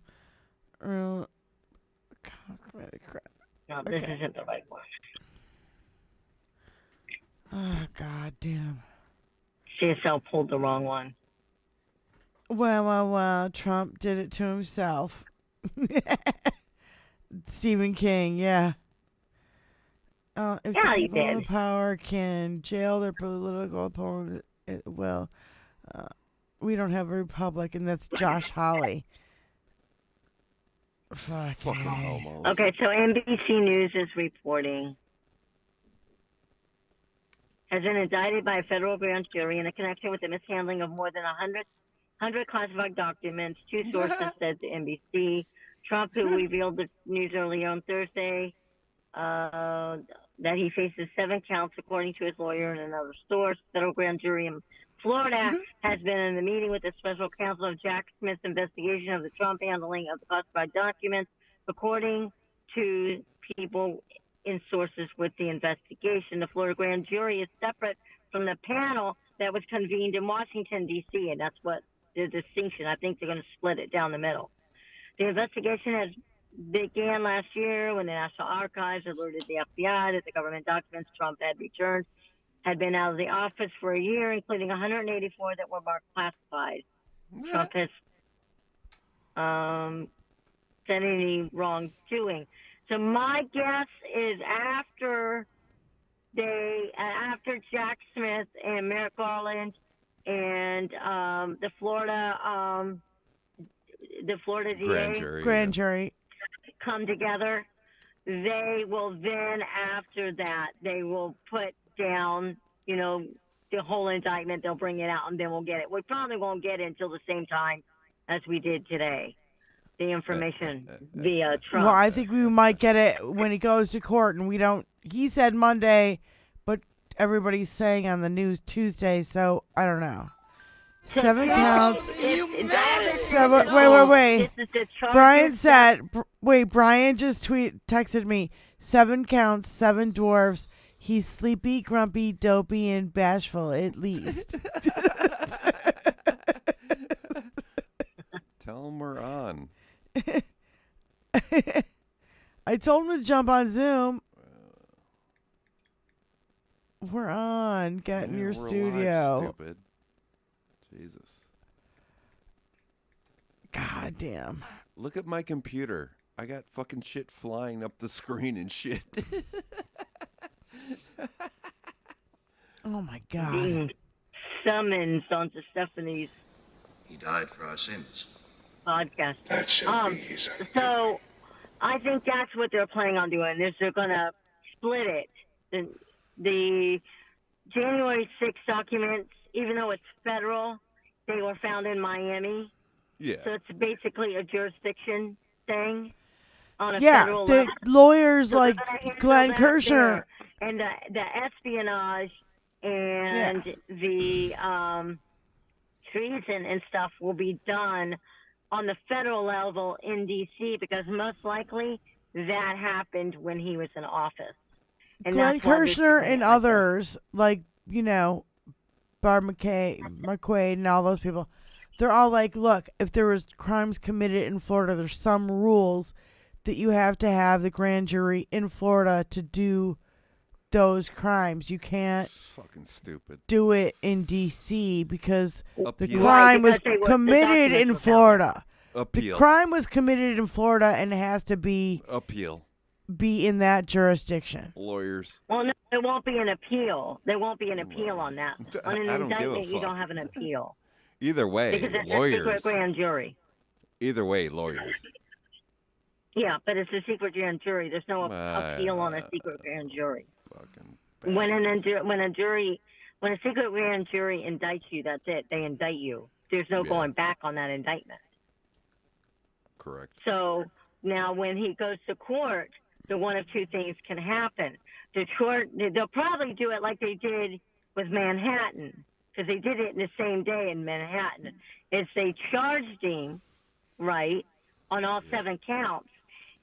cosmetic crap. No, this isn't the right one. Oh, god damn. CSL pulled the wrong one. Well, Trump did it to himself. Stephen King, yeah. If Yeah, the he people did. in power can jail their political opponents, well, we don't have a republic, and that's Josh Hawley. Fucking homos. Okay, so NBC News is reporting has been indicted by a federal grand jury in a connection with the mishandling of more than 100 classified documents. 2 sources said to NBC. Trump, who revealed the news earlier on Thursday, that he faces 7 counts, according to his lawyer and another source. Federal grand jury in Florida has been in the meeting with the special counsel of Jack Smith's investigation of the Trump handling of the classified documents, according to people in sources with the investigation. The Florida grand jury is separate from the panel that was convened in Washington, D.C., and that's what the distinction. I think they're going to split it down the middle. The investigation has began last year when the National Archives alerted the FBI that the government documents Trump had returned had been out of the office for a year, including 184 that were marked classified. Trump has said any wrongdoing. So my guess is after Jack Smith and Merrick Garland and the Florida DA Grand jury come together, they will then, after that, they will put down, the whole indictment. They'll bring it out, and then we'll get it. We probably won't get it until the same time as we did today. the information via Trump. Well, I think we might get it when he goes to court, and we don't. He said Monday, but everybody's saying on the news Tuesday, so I don't know. 7 counts. Wait. This is the Brian charges said, Brian just texted me, 7 counts, 7 dwarfs. He's sleepy, grumpy, dopey, and bashful, at least. Tell him we're on. I told him to jump on Zoom. We're on. Get in your we're studio. live, stupid. Jesus. God damn. Look at my computer. I got fucking shit flying up the screen and shit. Oh my God. being summoned onto Stephanie's He died for our sins. podcast. That shall be his So I think that's what they're planning on doing. Is they're going to split it. The January 6th documents, even though it's federal, they were found in Miami. Yeah. So it's basically a jurisdiction thing on a Yeah, federal the level. lawyers So like they're gonna handle Glenn that Kirshner. there. And the espionage and the treason and stuff will be done on the federal level in D.C. because most likely that happened when he was in office. And Glenn that's why they're Kirshner doing and it like others, like, you know, Barb McQuaid and all those people, they're all like, look, if there was crimes committed in Florida, there's some rules that you have to have the grand jury in Florida to do those crimes. You can't fucking stupid. do it in D.C. because the Appeal. crime Right, was because the committed documents in were found. Florida. The Appeal. crime was committed in Florida and it has to be Appeal. in that jurisdiction. Lawyers. Well, no, there won't be an appeal. There won't be an appeal on that. On an I don't give a indictment, you don't fuck. have an appeal. Either way, Because it's a lawyers. secret grand jury. Either way, lawyers. Yeah, but it's a secret grand jury. There's no appeal on a secret grand jury. Fucking When a secret grand jury indicts you, that's it. They indict you. There's no Yeah. going back on that indictment. correct. So now when he goes to court, the one of two things can happen. They'll probably do it like they did with Manhattan, because they did it in the same day in Manhattan. Is they charged him, right, on all 7 counts,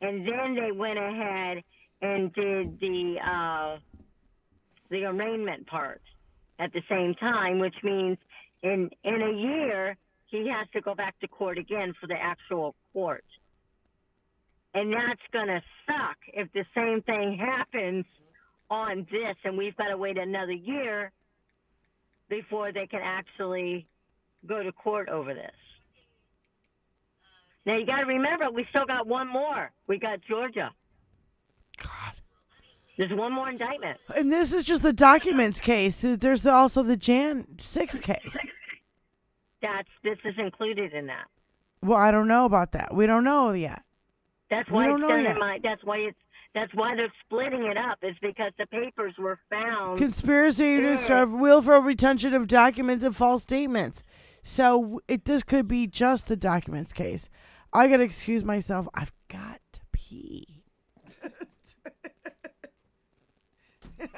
and then they went ahead and did the arraignment part at the same time, which means in a year he has to go back to court again for the actual court. And that's going to suck if the same thing happens on this and we've got to wait another year before they can actually go to court over this. Now, you got to remember, we still got one more. We got Georgia. God. There's one more indictment. And this is just the documents case. There's also the Jan 6 case. This is included in that. Well, I don't know about that. We don't know yet. That's We why don't it's know done yet. that's why they're splitting it up, is because the papers were found. Conspiracy to serve willful retention of documents and false statements. So this could be just the documents case. I gotta excuse myself. I've got to pee.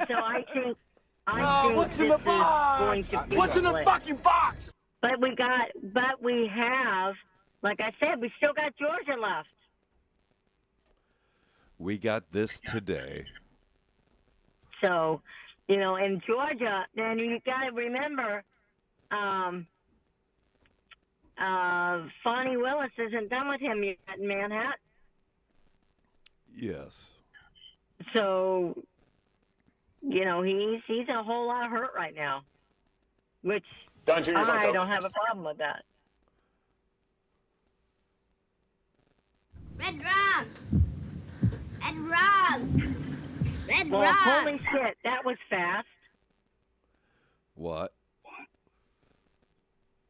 So I think what's this in the box? Going to be What's in the split. fucking box? But we have, like I said, we still got Georgia left. We got this today. So, in Georgia, then you got to remember, Fonnie Willis isn't done with him yet in Manhattan. Yes. So, he's a whole lot hurt right now, which I don't have a problem with that. Red rum! Red rum! Red Well, rum! holy shit, that was fast. What?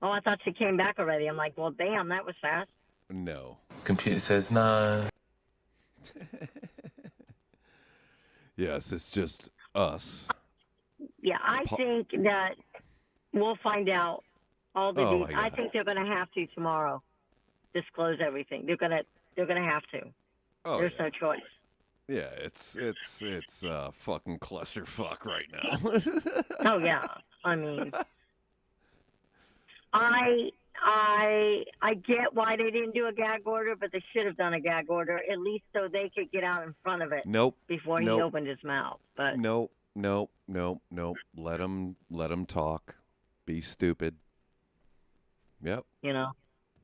Oh, I thought she came back already. I'm like, well, damn, that was fast. No. Computer says no. Yes, it's just us. Yeah, I think that we'll find out all the Oh, my details. I God. think they're going to have to tomorrow. disclose everything. They're gonna have to. Oh, There's yeah. no choice. Yeah, it's fucking clusterfuck right now. Oh yeah. I mean, I get why they didn't do a gag order, but they should have done a gag order at least so they could get out in front of it. Nope. Before he opened his mouth. But Nope. Let him talk. Be stupid. Yep. You know.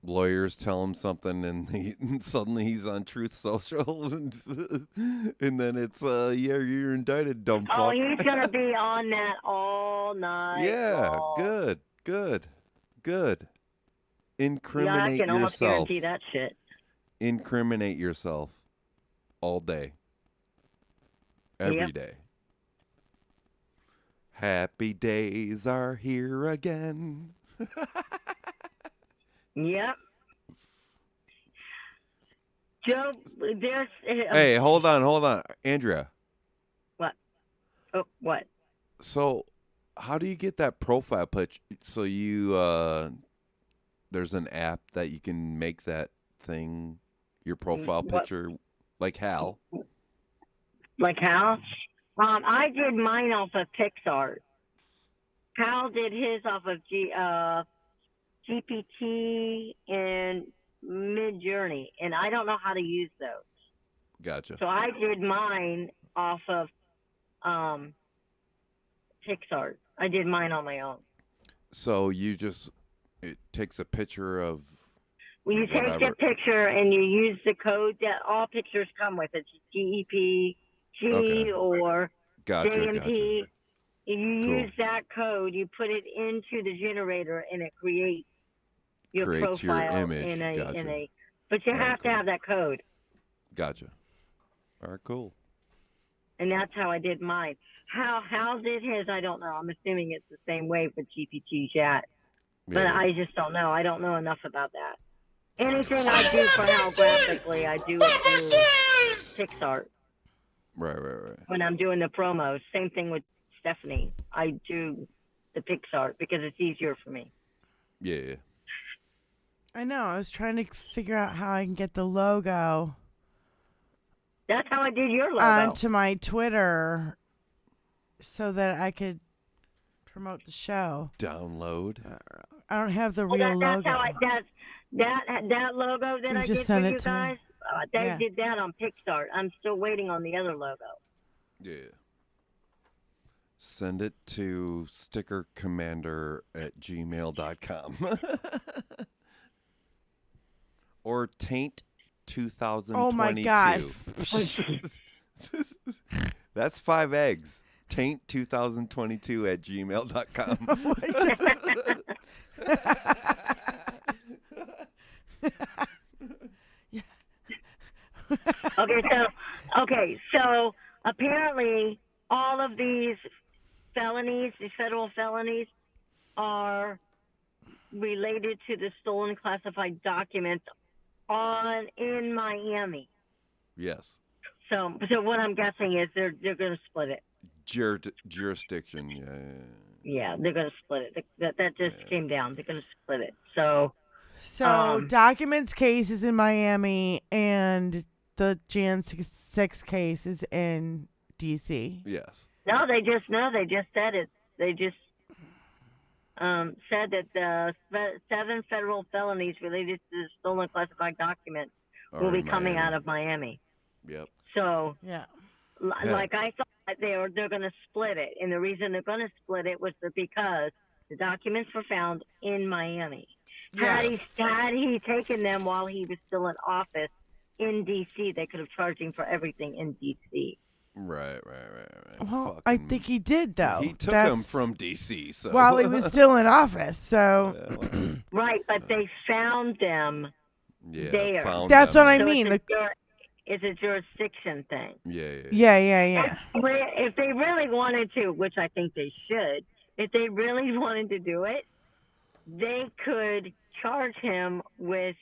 Lawyers tell him something, and suddenly he's on Truth Social, and then it's you're indicted, dumb fuck. Oh, he's gonna be on that all night. Yeah, long. good. Incriminate I can almost yourself. guarantee that shit. Incriminate yourself all day, every day. Happy days are here again. Yep. Joe, there's. Hey, hold on, Andrea. What? Oh, what? So, how do you get that profile picture? So you, there's an app that you can make that thing your profile picture, like Hal. Like Hal? I did mine off of PixArt. Hal did his off of GPT and Midjourney, and I don't know how to use those. Gotcha. So I did mine off of PixArt. I did mine on my own. So it takes a picture of Well, you take a picture and you use the code that all pictures come with. It's G.P, or JMP. If you use that code, you put it into the generator, and it creates your profile image. in a. But you have to have that code. Gotcha. All right, cool. And that's how I did mine. How Hal did his, I don't know. I'm assuming it's the same way for GPT chat. But I just don't know. I don't know enough about that. Anything I do for Hal graphically, I do it through PixArt. Right. When I'm doing the promos. Same thing with Stephanie. I do the PixArt because it's easier for me. Yeah. I know. I was trying to figure out how I can get the logo. That's how I did your logo. Onto my Twitter so that I could promote the show. Download. I don't have the real logo. That logo that I did for you guys, they did that on PixArt. I'm still waiting on the other logo. Yeah. Send it to stickercommander@gmail.com. Or taint 2022. Oh my God. That's 5 eggs. Taint 2022@gmail.com. So apparently all of these felonies, these federal felonies, are related to the stolen classified documents in Miami. Yes. So what I'm guessing is they're going to split it. Jurisdiction, yeah, they're going to split it. That just came down. They're going to split it. So documents case is in Miami, and the Jan 6 case is in D.C. Yes. No, they just said it. They just said that the 7 federal felonies related to the stolen classified documents will be coming out of Miami. Yep. So yeah, like I thought they're going to split it, and the reason they're going to split it was because the documents were found in Miami. Had he taken them while he was still in office in D.C., they could have charged him for everything in D.C. Right. Well, I think he did, though. He took him from D.C. So while he was still in office. So right, but they found them there. That's what I mean. It's a jurisdiction thing. Yeah. If they really wanted to, which I think they should, if they really wanted to do it, they could charge him with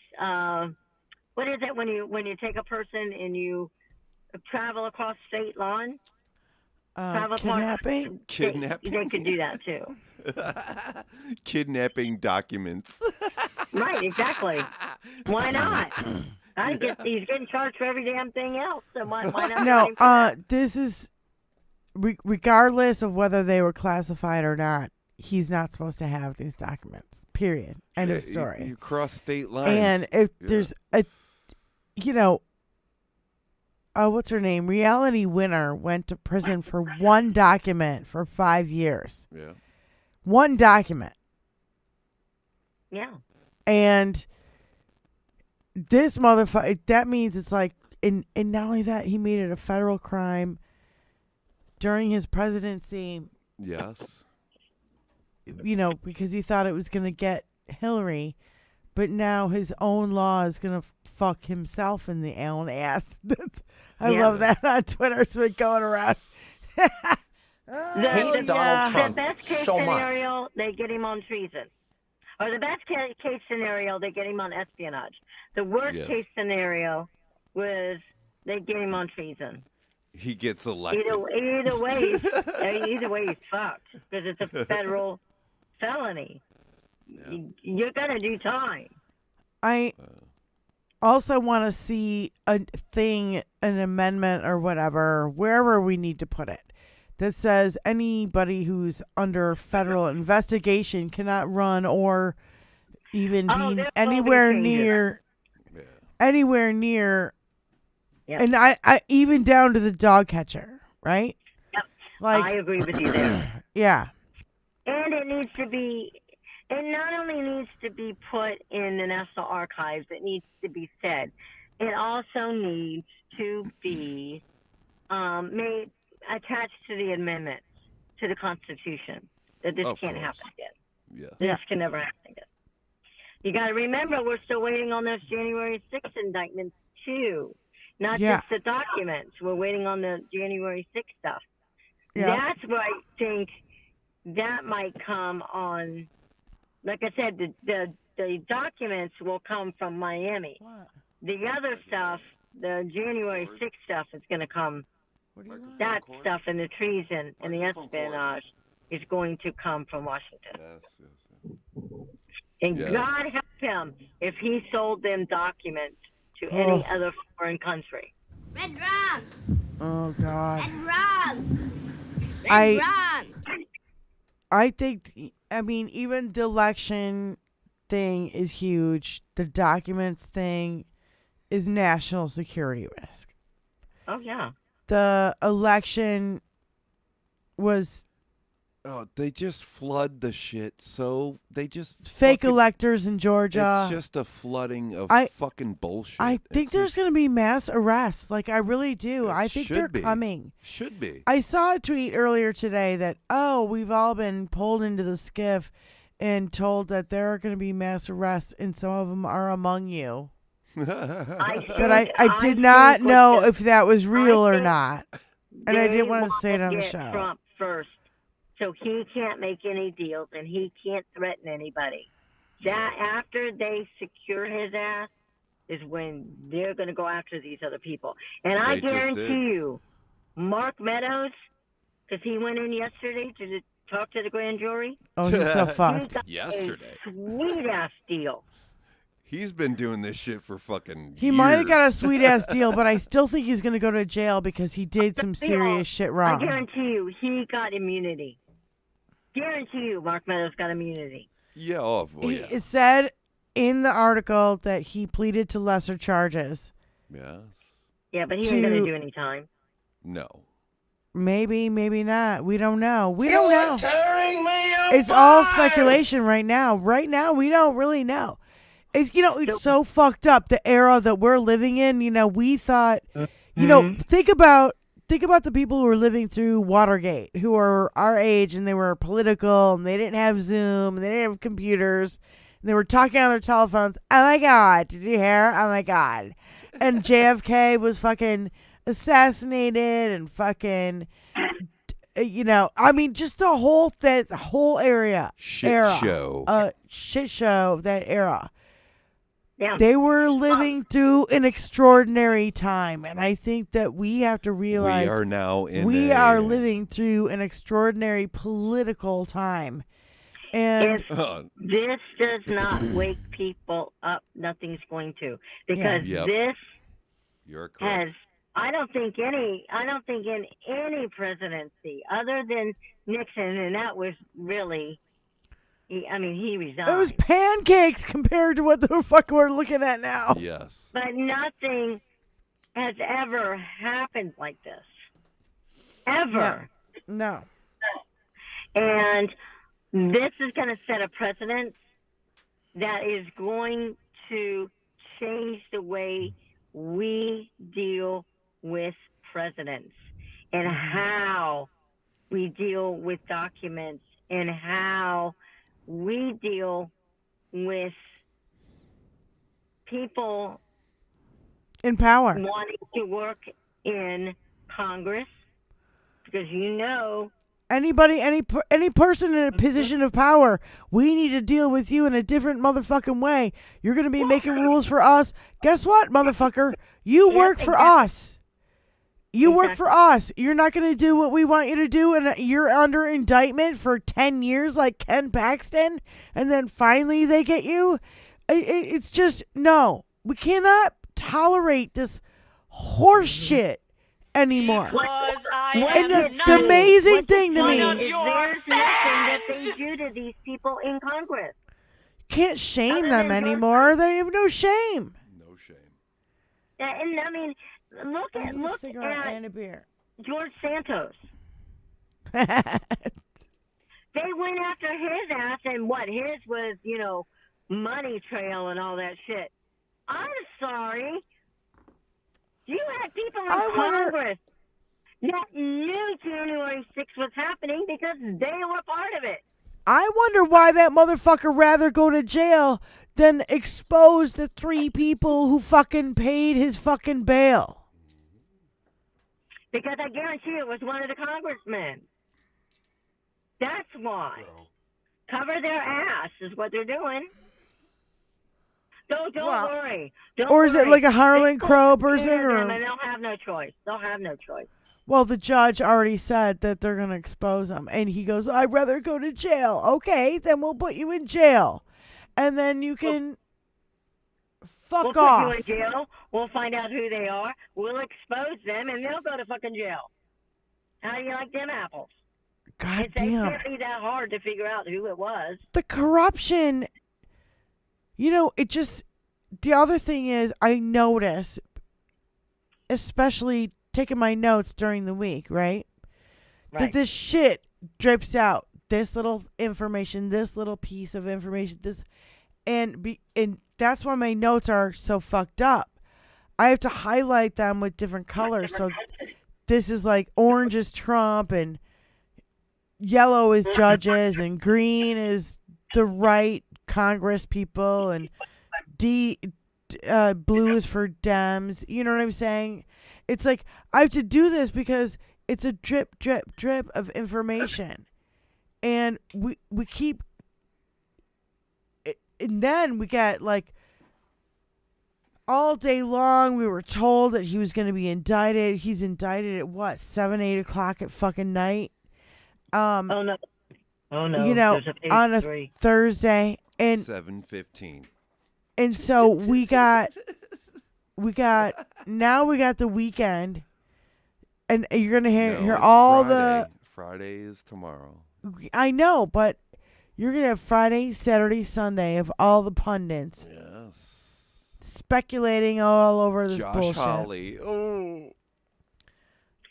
what is it when you take a person and you travel across state line? Kidnapping? They could do that too. Kidnapping documents. Right, exactly. Why not? He's getting charged for every damn thing else, so why not? No, this is regardless of whether they were classified or not. He's not supposed to have these documents. Period. End of story. You cross state lines. And if there's a, what's her name? Reality Winner went to prison for one document for 5 years. Yeah. One document. Yeah. And this motherfucker, that means it's like, and not only that, he made it a federal crime during his presidency. Yes. Because he thought it was going to get Hillary, but now his own law is going to fuck himself in the own ass. I love that on Twitter. It's been going around. The best case so scenario, they get him on treason. Or the best case scenario, they get him on espionage. The worst case scenario was they get him on treason. He gets elected. Either way, he's fucked because it's a federal felony. Yeah. You're gonna do time. I also want to see an amendment or whatever, wherever we need to put it, that says anybody who's under federal investigation cannot run or even be anywhere near. Yep. And I even down to the dog catcher, right? Yep. Like, I agree with you there. Yeah. And it not only needs to be put in the National Archives, it needs to be said. It also needs to be made attached to the amendments to the Constitution that this can't happen again. Yes. This can never happen again. You got to remember, we're still waiting on those January 6th indictments too. Not just the documents. We're waiting on the January 6th stuff. Yeah. That's where I think that might come on. Like I said, the documents will come from Miami. What? The other stuff, the January 6th stuff, is going to come. That stuff and the treason and the espionage is going to come from Washington. Yes. And God help him if he sold them documents to any other foreign country. Red rum. Oh God. Red rum. Red rum. I think. Even the election thing is huge. The documents thing is national security risk. Oh yeah. The election was. Oh, they just flood the shit. So they just fake electors in Georgia. It's just a flooding of fucking bullshit. I think there's going to be mass arrests. Like, I really do. I think they're coming. Should be. I saw a tweet earlier today that, we've all been pulled into the skiff and told that there are going to be mass arrests, and some of them are among you. But I did not know if that was real or not. And I didn't want to say it on the show. Trump first. So he can't make any deals, and he can't threaten anybody. That after they secure his ass is when they're going to go after these other people. And I guarantee you, Mark Meadows, because he went in yesterday to talk to the grand jury. Oh, he's so fucked. Yesterday. Sweet ass deal. He's been doing this shit for fucking He might have got a sweet ass deal, but I still think he's going to go to jail because he did some serious shit wrong. I guarantee you, he got immunity. Guarantee you, Mark Meadows got immunity. Yeah, It said in the article that he pleaded to lesser charges. Yes. Yeah, but he ain't going to do any time. No. Maybe, maybe not. We don't know. We don't know. It's all speculation right now. Right now, we don't really know. It's so fucked up, the era that we're living in. We thought, think about the people who were living through Watergate, who are our age, and they were political, and they didn't have Zoom, and they didn't have computers, and they were talking on their telephones. Oh my God, did you hear? Oh my God. And JFK was fucking assassinated, and fucking, just the whole area. Shit show. That era. Yeah. They were living through an extraordinary time, and I think that we have to realize we are now are living through an extraordinary political time. And if this does not wake people up, nothing's going to. Because this You're correct. has, I don't think in any presidency other than Nixon, and that was really, he resigned. it was pancakes compared to what the fuck we're looking at now. Yes. But nothing has ever happened like this. Ever. No. And this is going to set a precedent that is going to change the way we deal with presidents and how we deal with documents and how we deal with people In power. wanting to work in Congress, because anybody, any person in a position of power, we need to deal with you in a different motherfucking way. You're going to be making rules for us. Guess what, motherfucker? You work for us. You work for us. You're not going to do what we want you to do, and you're under indictment for 10 years like Ken Paxton, and then finally they get you. It's just, no. We cannot tolerate this horse shit anymore. And the amazing thing to me, there's nothing that they do to these people in Congress. Can't shame them anymore. They have no shame. No shame. And I mean, look a cigarette at and a beer. George Santos. They went after his ass, and what his was, money trail and all that shit. I'm sorry. You had people in Congress that knew January 6th was happening because they were part of it. I wonder why that motherfucker rather go to jail than expose the 3 people who fucking paid his fucking bail. Because I guarantee it was one of the congressmen. That's why. Cover their ass is what they're doing. Don't worry. Or is it like a Harlan Crow person? And they'll have no choice. Well, the judge already said that they're going to expose him. And he goes, I'd rather go to jail. Okay, then we'll put you in jail. And then you can fuck off. We'll put you in jail. We'll find out who they are. We'll expose them, and they'll go to fucking jail. How do you like them apples? God It damn. can't be that hard to figure out who it was. The corruption, it just, the other thing is I notice, especially taking my notes during the week, right? That this shit drips out. This little information, this little piece of information, and that's why my notes are so fucked up. I have to highlight them with different colors. So this is like orange is Trump, and yellow is judges, and green is the right Congress people, and blue is for Dems. You know what I'm saying? It's like I have to do this because it's a drip, drip, drip of information, and we keep. And then we get like all day long we were told that he was going to be indicted. He's indicted at what, 7, 8 o'clock at fucking night. Oh no. On a Thursday, and 7:15. And so we got the weekend, and you're gonna hear all Friday. Friday is tomorrow. I know, but you're gonna have Friday, Saturday, Sunday of all the pundits. Yes. Speculating all over this bullshit. Josh Hawley. Oh.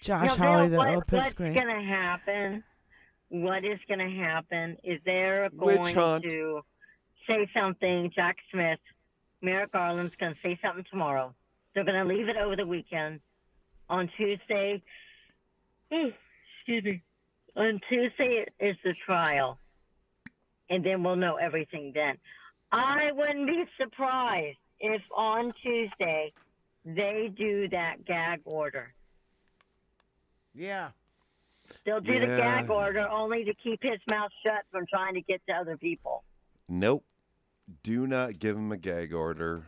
Josh Hawley, the little what's pipsqueak. gonna happen? What is going to happen is they're going to say something. Jack Smith, Merrick Garland's going to say something tomorrow. They're going to leave it over the weekend. On Tuesday, excuse me, on Tuesday is the trial. And then we'll know everything then. I wouldn't be surprised if on Tuesday they do that gag order. Yeah. They'll do the gag order only to keep his mouth shut from trying to get to other people. Nope. Do not give him a gag order.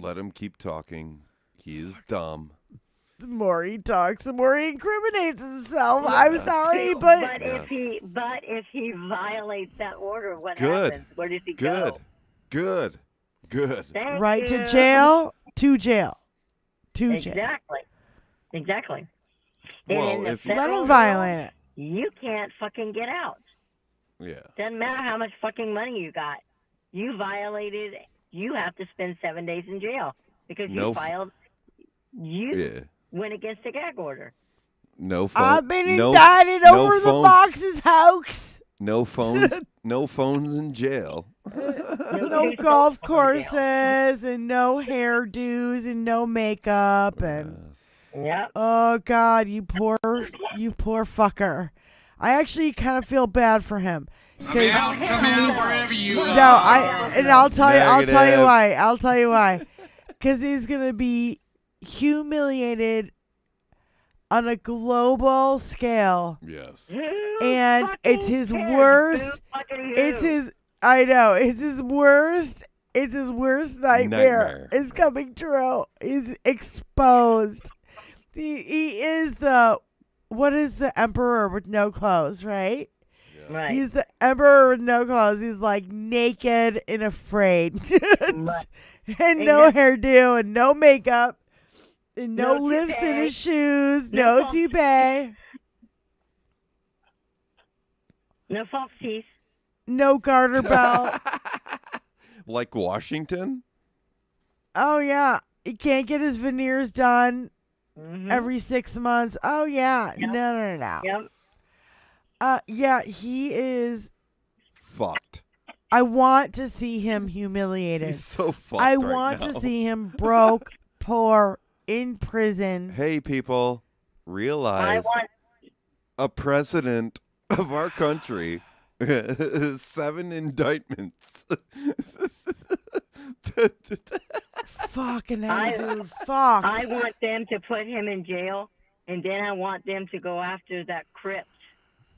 Let him keep talking. He is dumb. The more he talks, the more he incriminates himself. I'm sorry, but if he violates that order, what Good. happens? Where does he go? Good. Thank right you. to jail, to jail. Exactly. Well, And in the if you- Let federal him violate it. you can't fucking get out. Yeah. Doesn't matter how much fucking money you got. You violated. You have to spend 7 days in jail because No you filed. Went against the gag order. No phone. I've been indicted over the phone- boxes hoax. No phones. No phones in jail. No golf courses and no hairdos and no makeup and oh God, you poor fucker. I actually kind of feel bad for him because I'll tell you why. Because he's gonna be humiliated on a global scale. Yes. And it's his worst. It's his worst nightmare. It's coming true. He's exposed. He is what is the emperor with no clothes, right? Yeah. Right. He's the emperor with no clothes. He's like naked and afraid. And no hairdo and no makeup. And no lifts in his shoes. No toupee. No false teeth. No garter belt. Like Washington? Oh, yeah. He can't get his veneers done every 6 months. Oh, yeah. Yep. No. Yep. Yeah, he is fucked. I want to see him humiliated. He's so fucked I right want now. to see him broke, poor, in prison. Hey, people, realize a president of our country, 7 indictments. Fucking hell, dude. Fuck. I want them to put him in jail, and then I want them to go after that Crip.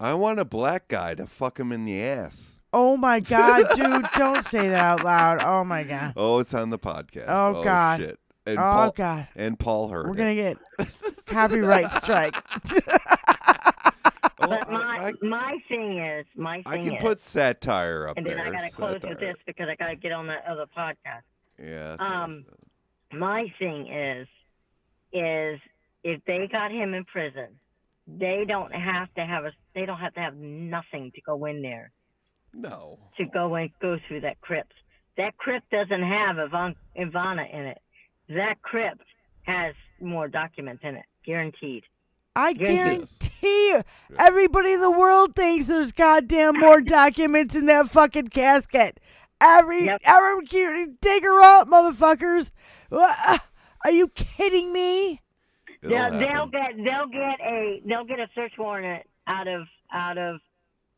I want a black guy to fuck him in the ass. Oh, my God, dude. Don't say that out loud. Oh, my God. Oh, it's on the podcast. Oh, God. Shit. And God. And Paul heard We're it. going to get copyright strike. But my thing is, I can put satire up and there. then I gotta close with this because I gotta get on that other podcast. Yeah. My thing is if they got him in prison, they don't have to have nothing to go in there. No. To go through that crypt. That crypt doesn't have Ivana in it. That crypt has more documents in it, guaranteed. I guarantee you, everybody in the world thinks there's goddamn more documents in that fucking casket. Take her up, motherfuckers. Are you kidding me? They'll get a search warrant out of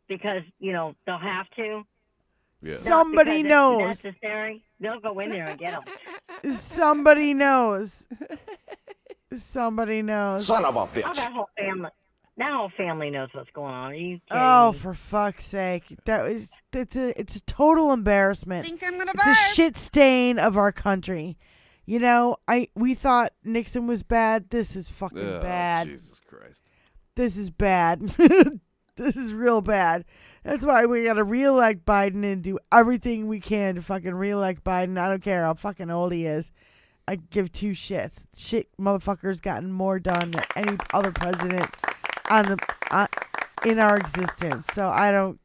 because they'll have to. Yeah. Somebody knows. It's necessary. They'll go in there and get them. Somebody knows. Somebody knows. Son of a bitch. Oh, that whole family knows what's going on. Are you kidding Oh, me? for fuck's sake! It's a total embarrassment. It's a shit stain of our country. We thought Nixon was bad. This is fucking bad. Jesus Christ. This is bad. This is real bad. That's why we gotta reelect Biden and do everything we can to fucking reelect Biden. I don't care how fucking old he is. I give two shits. Shit, motherfucker's gotten more done than any other president in our existence. So I don't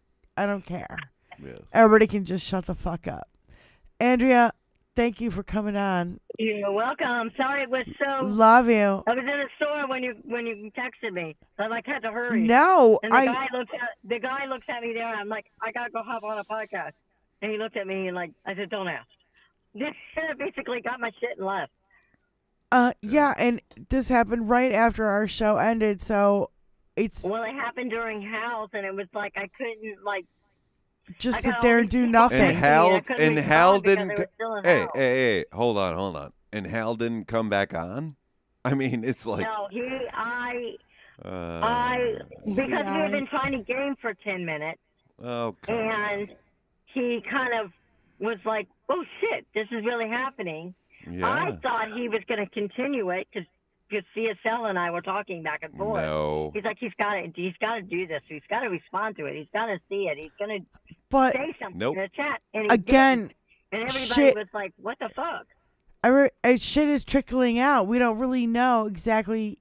care. Yes. Everybody can just shut the fuck up. Andrea, thank you for coming on. You're welcome. Sorry it was so. Love you. I was in the store when you texted me. So I had to hurry. No, and the guy looks at me there. And I'm like, I gotta go hop on a podcast. And he looked at me and I said, don't ask. I basically got my shit and left. Yeah, and this happened right after our show ended, so it's... Well, it happened during Hal's, and it was like I couldn't, just sit there and do nothing. And Hal didn't... Hey, hold on. And Hal didn't come back on? I mean, it's like... No, because we had been trying to game for 10 minutes. Okay. And he kind of was like, oh shit, this is really happening. Yeah. I thought he was going to continue it because because CSL and I were talking back and forth. No. He's like, he's got to do this. He's got to respond to it. He's got to see it. He's going to say something in the chat. And he again, didn't. And everybody shit. was like, what the fuck? Shit is trickling out. We don't really know exactly.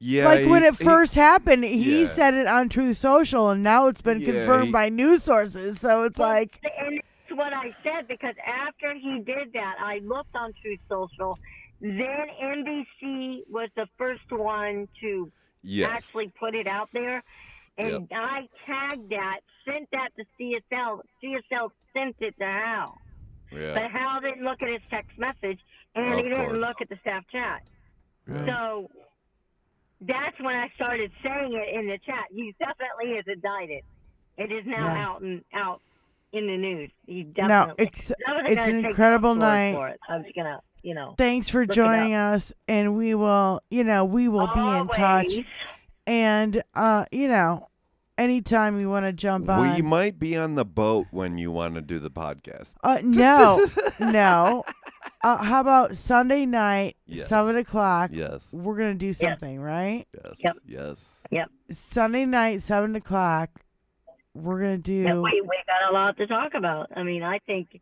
Yeah, like when it first happened, he said it on Truth Social, and now it's been confirmed by news sources. So it's like. And that's what I said, because after he did that, I looked on Truth Social. Then NBC was the first one to actually put it out there. And I tagged that, sent that to CSL. CSL sent it to Hal. Yeah. But Hal didn't look at his text message, and he didn't look at the staff chat. Yeah. So that's when I started saying it in the chat. He definitely is indicted. It is now out in the news. He definitely. No, it's an incredible night. For it. I was gonna, Thanks for joining us, and we will, be in touch. And anytime you want to jump on, we might be on the boat when you want to do the podcast. No. How about Sunday night, 7:00? Yes. We're gonna do something, right? Yes. Yes. Sunday night, 7:00. We're gonna do. Yeah, we got a lot to talk about. I mean, I think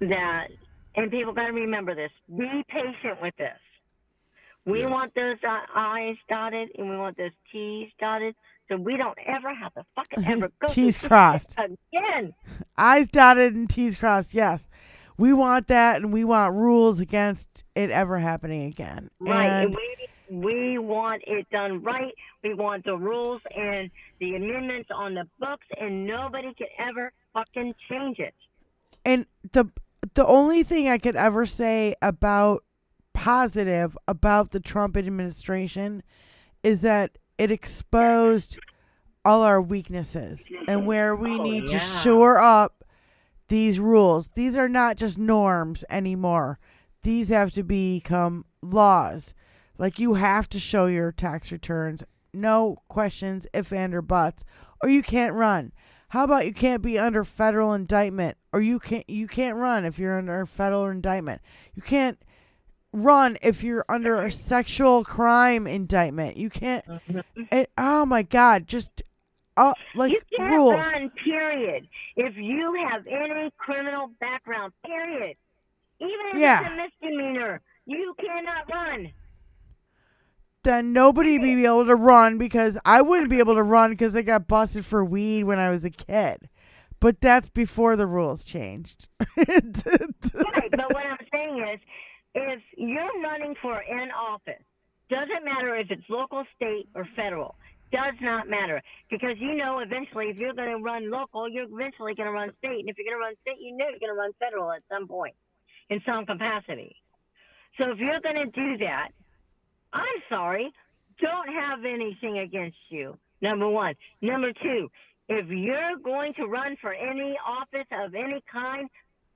that, and people got to remember this. Be patient with this. We want those I's dotted, and we want those T's dotted, so we don't ever have to fucking ever go T's crossed again. I's dotted and T's crossed. Yes, we want that, and we want rules against it ever happening again. Right, and we want it done right. We want the rules and the amendments on the books, and nobody can ever fucking change it. And the only thing I could ever say positive about the Trump administration is that it exposed all our weaknesses and where we need to shore up these rules. These are not just norms anymore. These have to become laws. Like, you have to show your tax returns, no questions, if and or buts, or you can't run. How about you can't be under federal indictment, or you can't run if you're under federal indictment. You can't run if you're under a sexual crime indictment. You can't. Oh my God! Just you can't rules. Run, period. If you have any criminal background, period. Even if it's a misdemeanor, you cannot run. Then nobody would be able to run, because I wouldn't be able to run because I got busted for weed when I was a kid. But that's before the rules changed. Right, but what I'm saying is, if you're running for an office, doesn't matter if it's local, state, or federal, does not matter. Because eventually, if you're going to run local, you're eventually going to run state. And if you're going to run state, you're going to run federal at some point, in some capacity. So if you're going to do that, I'm sorry, don't have anything against you, number one. Number two, if you're going to run for any office of any kind,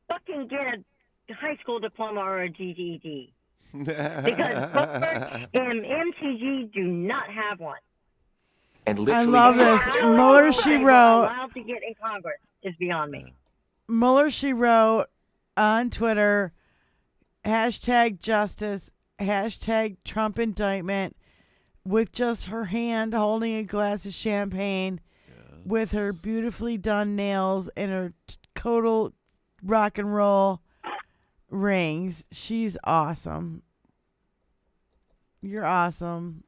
fucking get a high school diploma or a GED. Because Booker and MTG do not have one. And literally, I love this. Mueller, she wrote. Allowed to get in Congress is beyond me. Mueller, she wrote on Twitter, #justice, #Trump indictment, with just her hand holding a glass of champagne, with her beautifully done nails and her total rock and roll rings. She's awesome. You're awesome.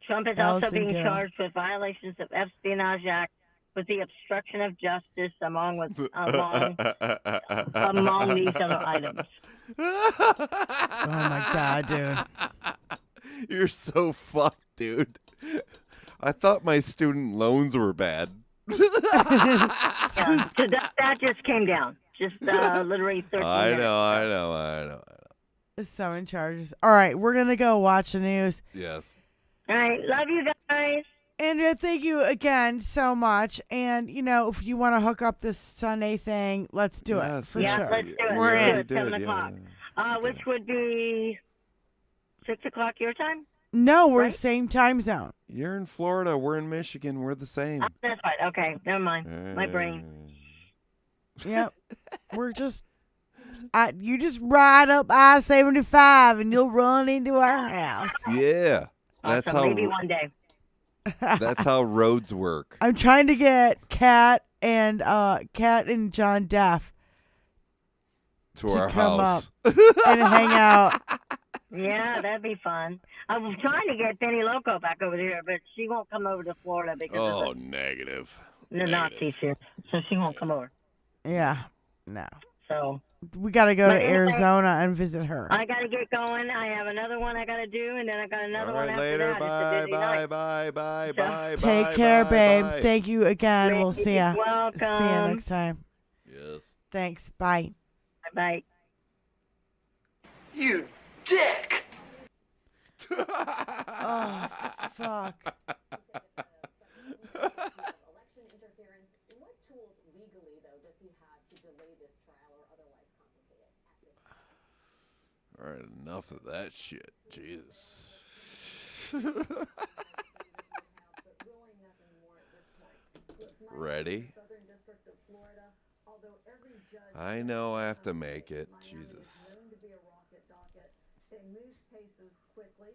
Trump is also being charged with violations of Espionage Act with the obstruction of justice among these other items. Oh my God, dude. You're so fucked, dude. I thought my student loans were bad. So that just came down. Just literally 13 I minutes. I know. 7 charges. All right, we're going to go watch the news. Yes. All right, love you guys. Andrea, thank you again so much. And, if you want to hook up this Sunday thing, let's do it. For sure. Let's do it. We're in. 7 o'clock. Which would be 6 o'clock your time? No, we're same time zone. You're in Florida. We're in Michigan. We're the same. That's right. Okay, never mind. My brain. Yep. We're just You just ride up I-75 and you'll run into our house. Yeah. That's Awesome. how Maybe one day. that's how roads work. I'm trying to get Kat and John Duff To our come house. up and hang out. Yeah, that'd be fun. I was trying to get Penny Loco back over here, but she won't come over to Florida because Oh, of negative. the Nazis here. So she won't come over. Yeah, no. So we got to go to But anyway, Arizona and visit her. I got to get going. I have another one I got to do, and then I got another All one right, after later. that. Bye, It's a busy bye, night. bye, bye, bye, Take bye, care, bye, babe. bye. Thank you again. We'll see ya. Welcome. See you next time. Yes. Thanks. Bye. Bye. You dick! Oh, fuck. Election interference. What tools legally, though, does he have to delay this trial or otherwise complicate it at this point? All right, enough of that shit. Jesus. Ready? I know I have to make it. Jesus. They move paces quickly.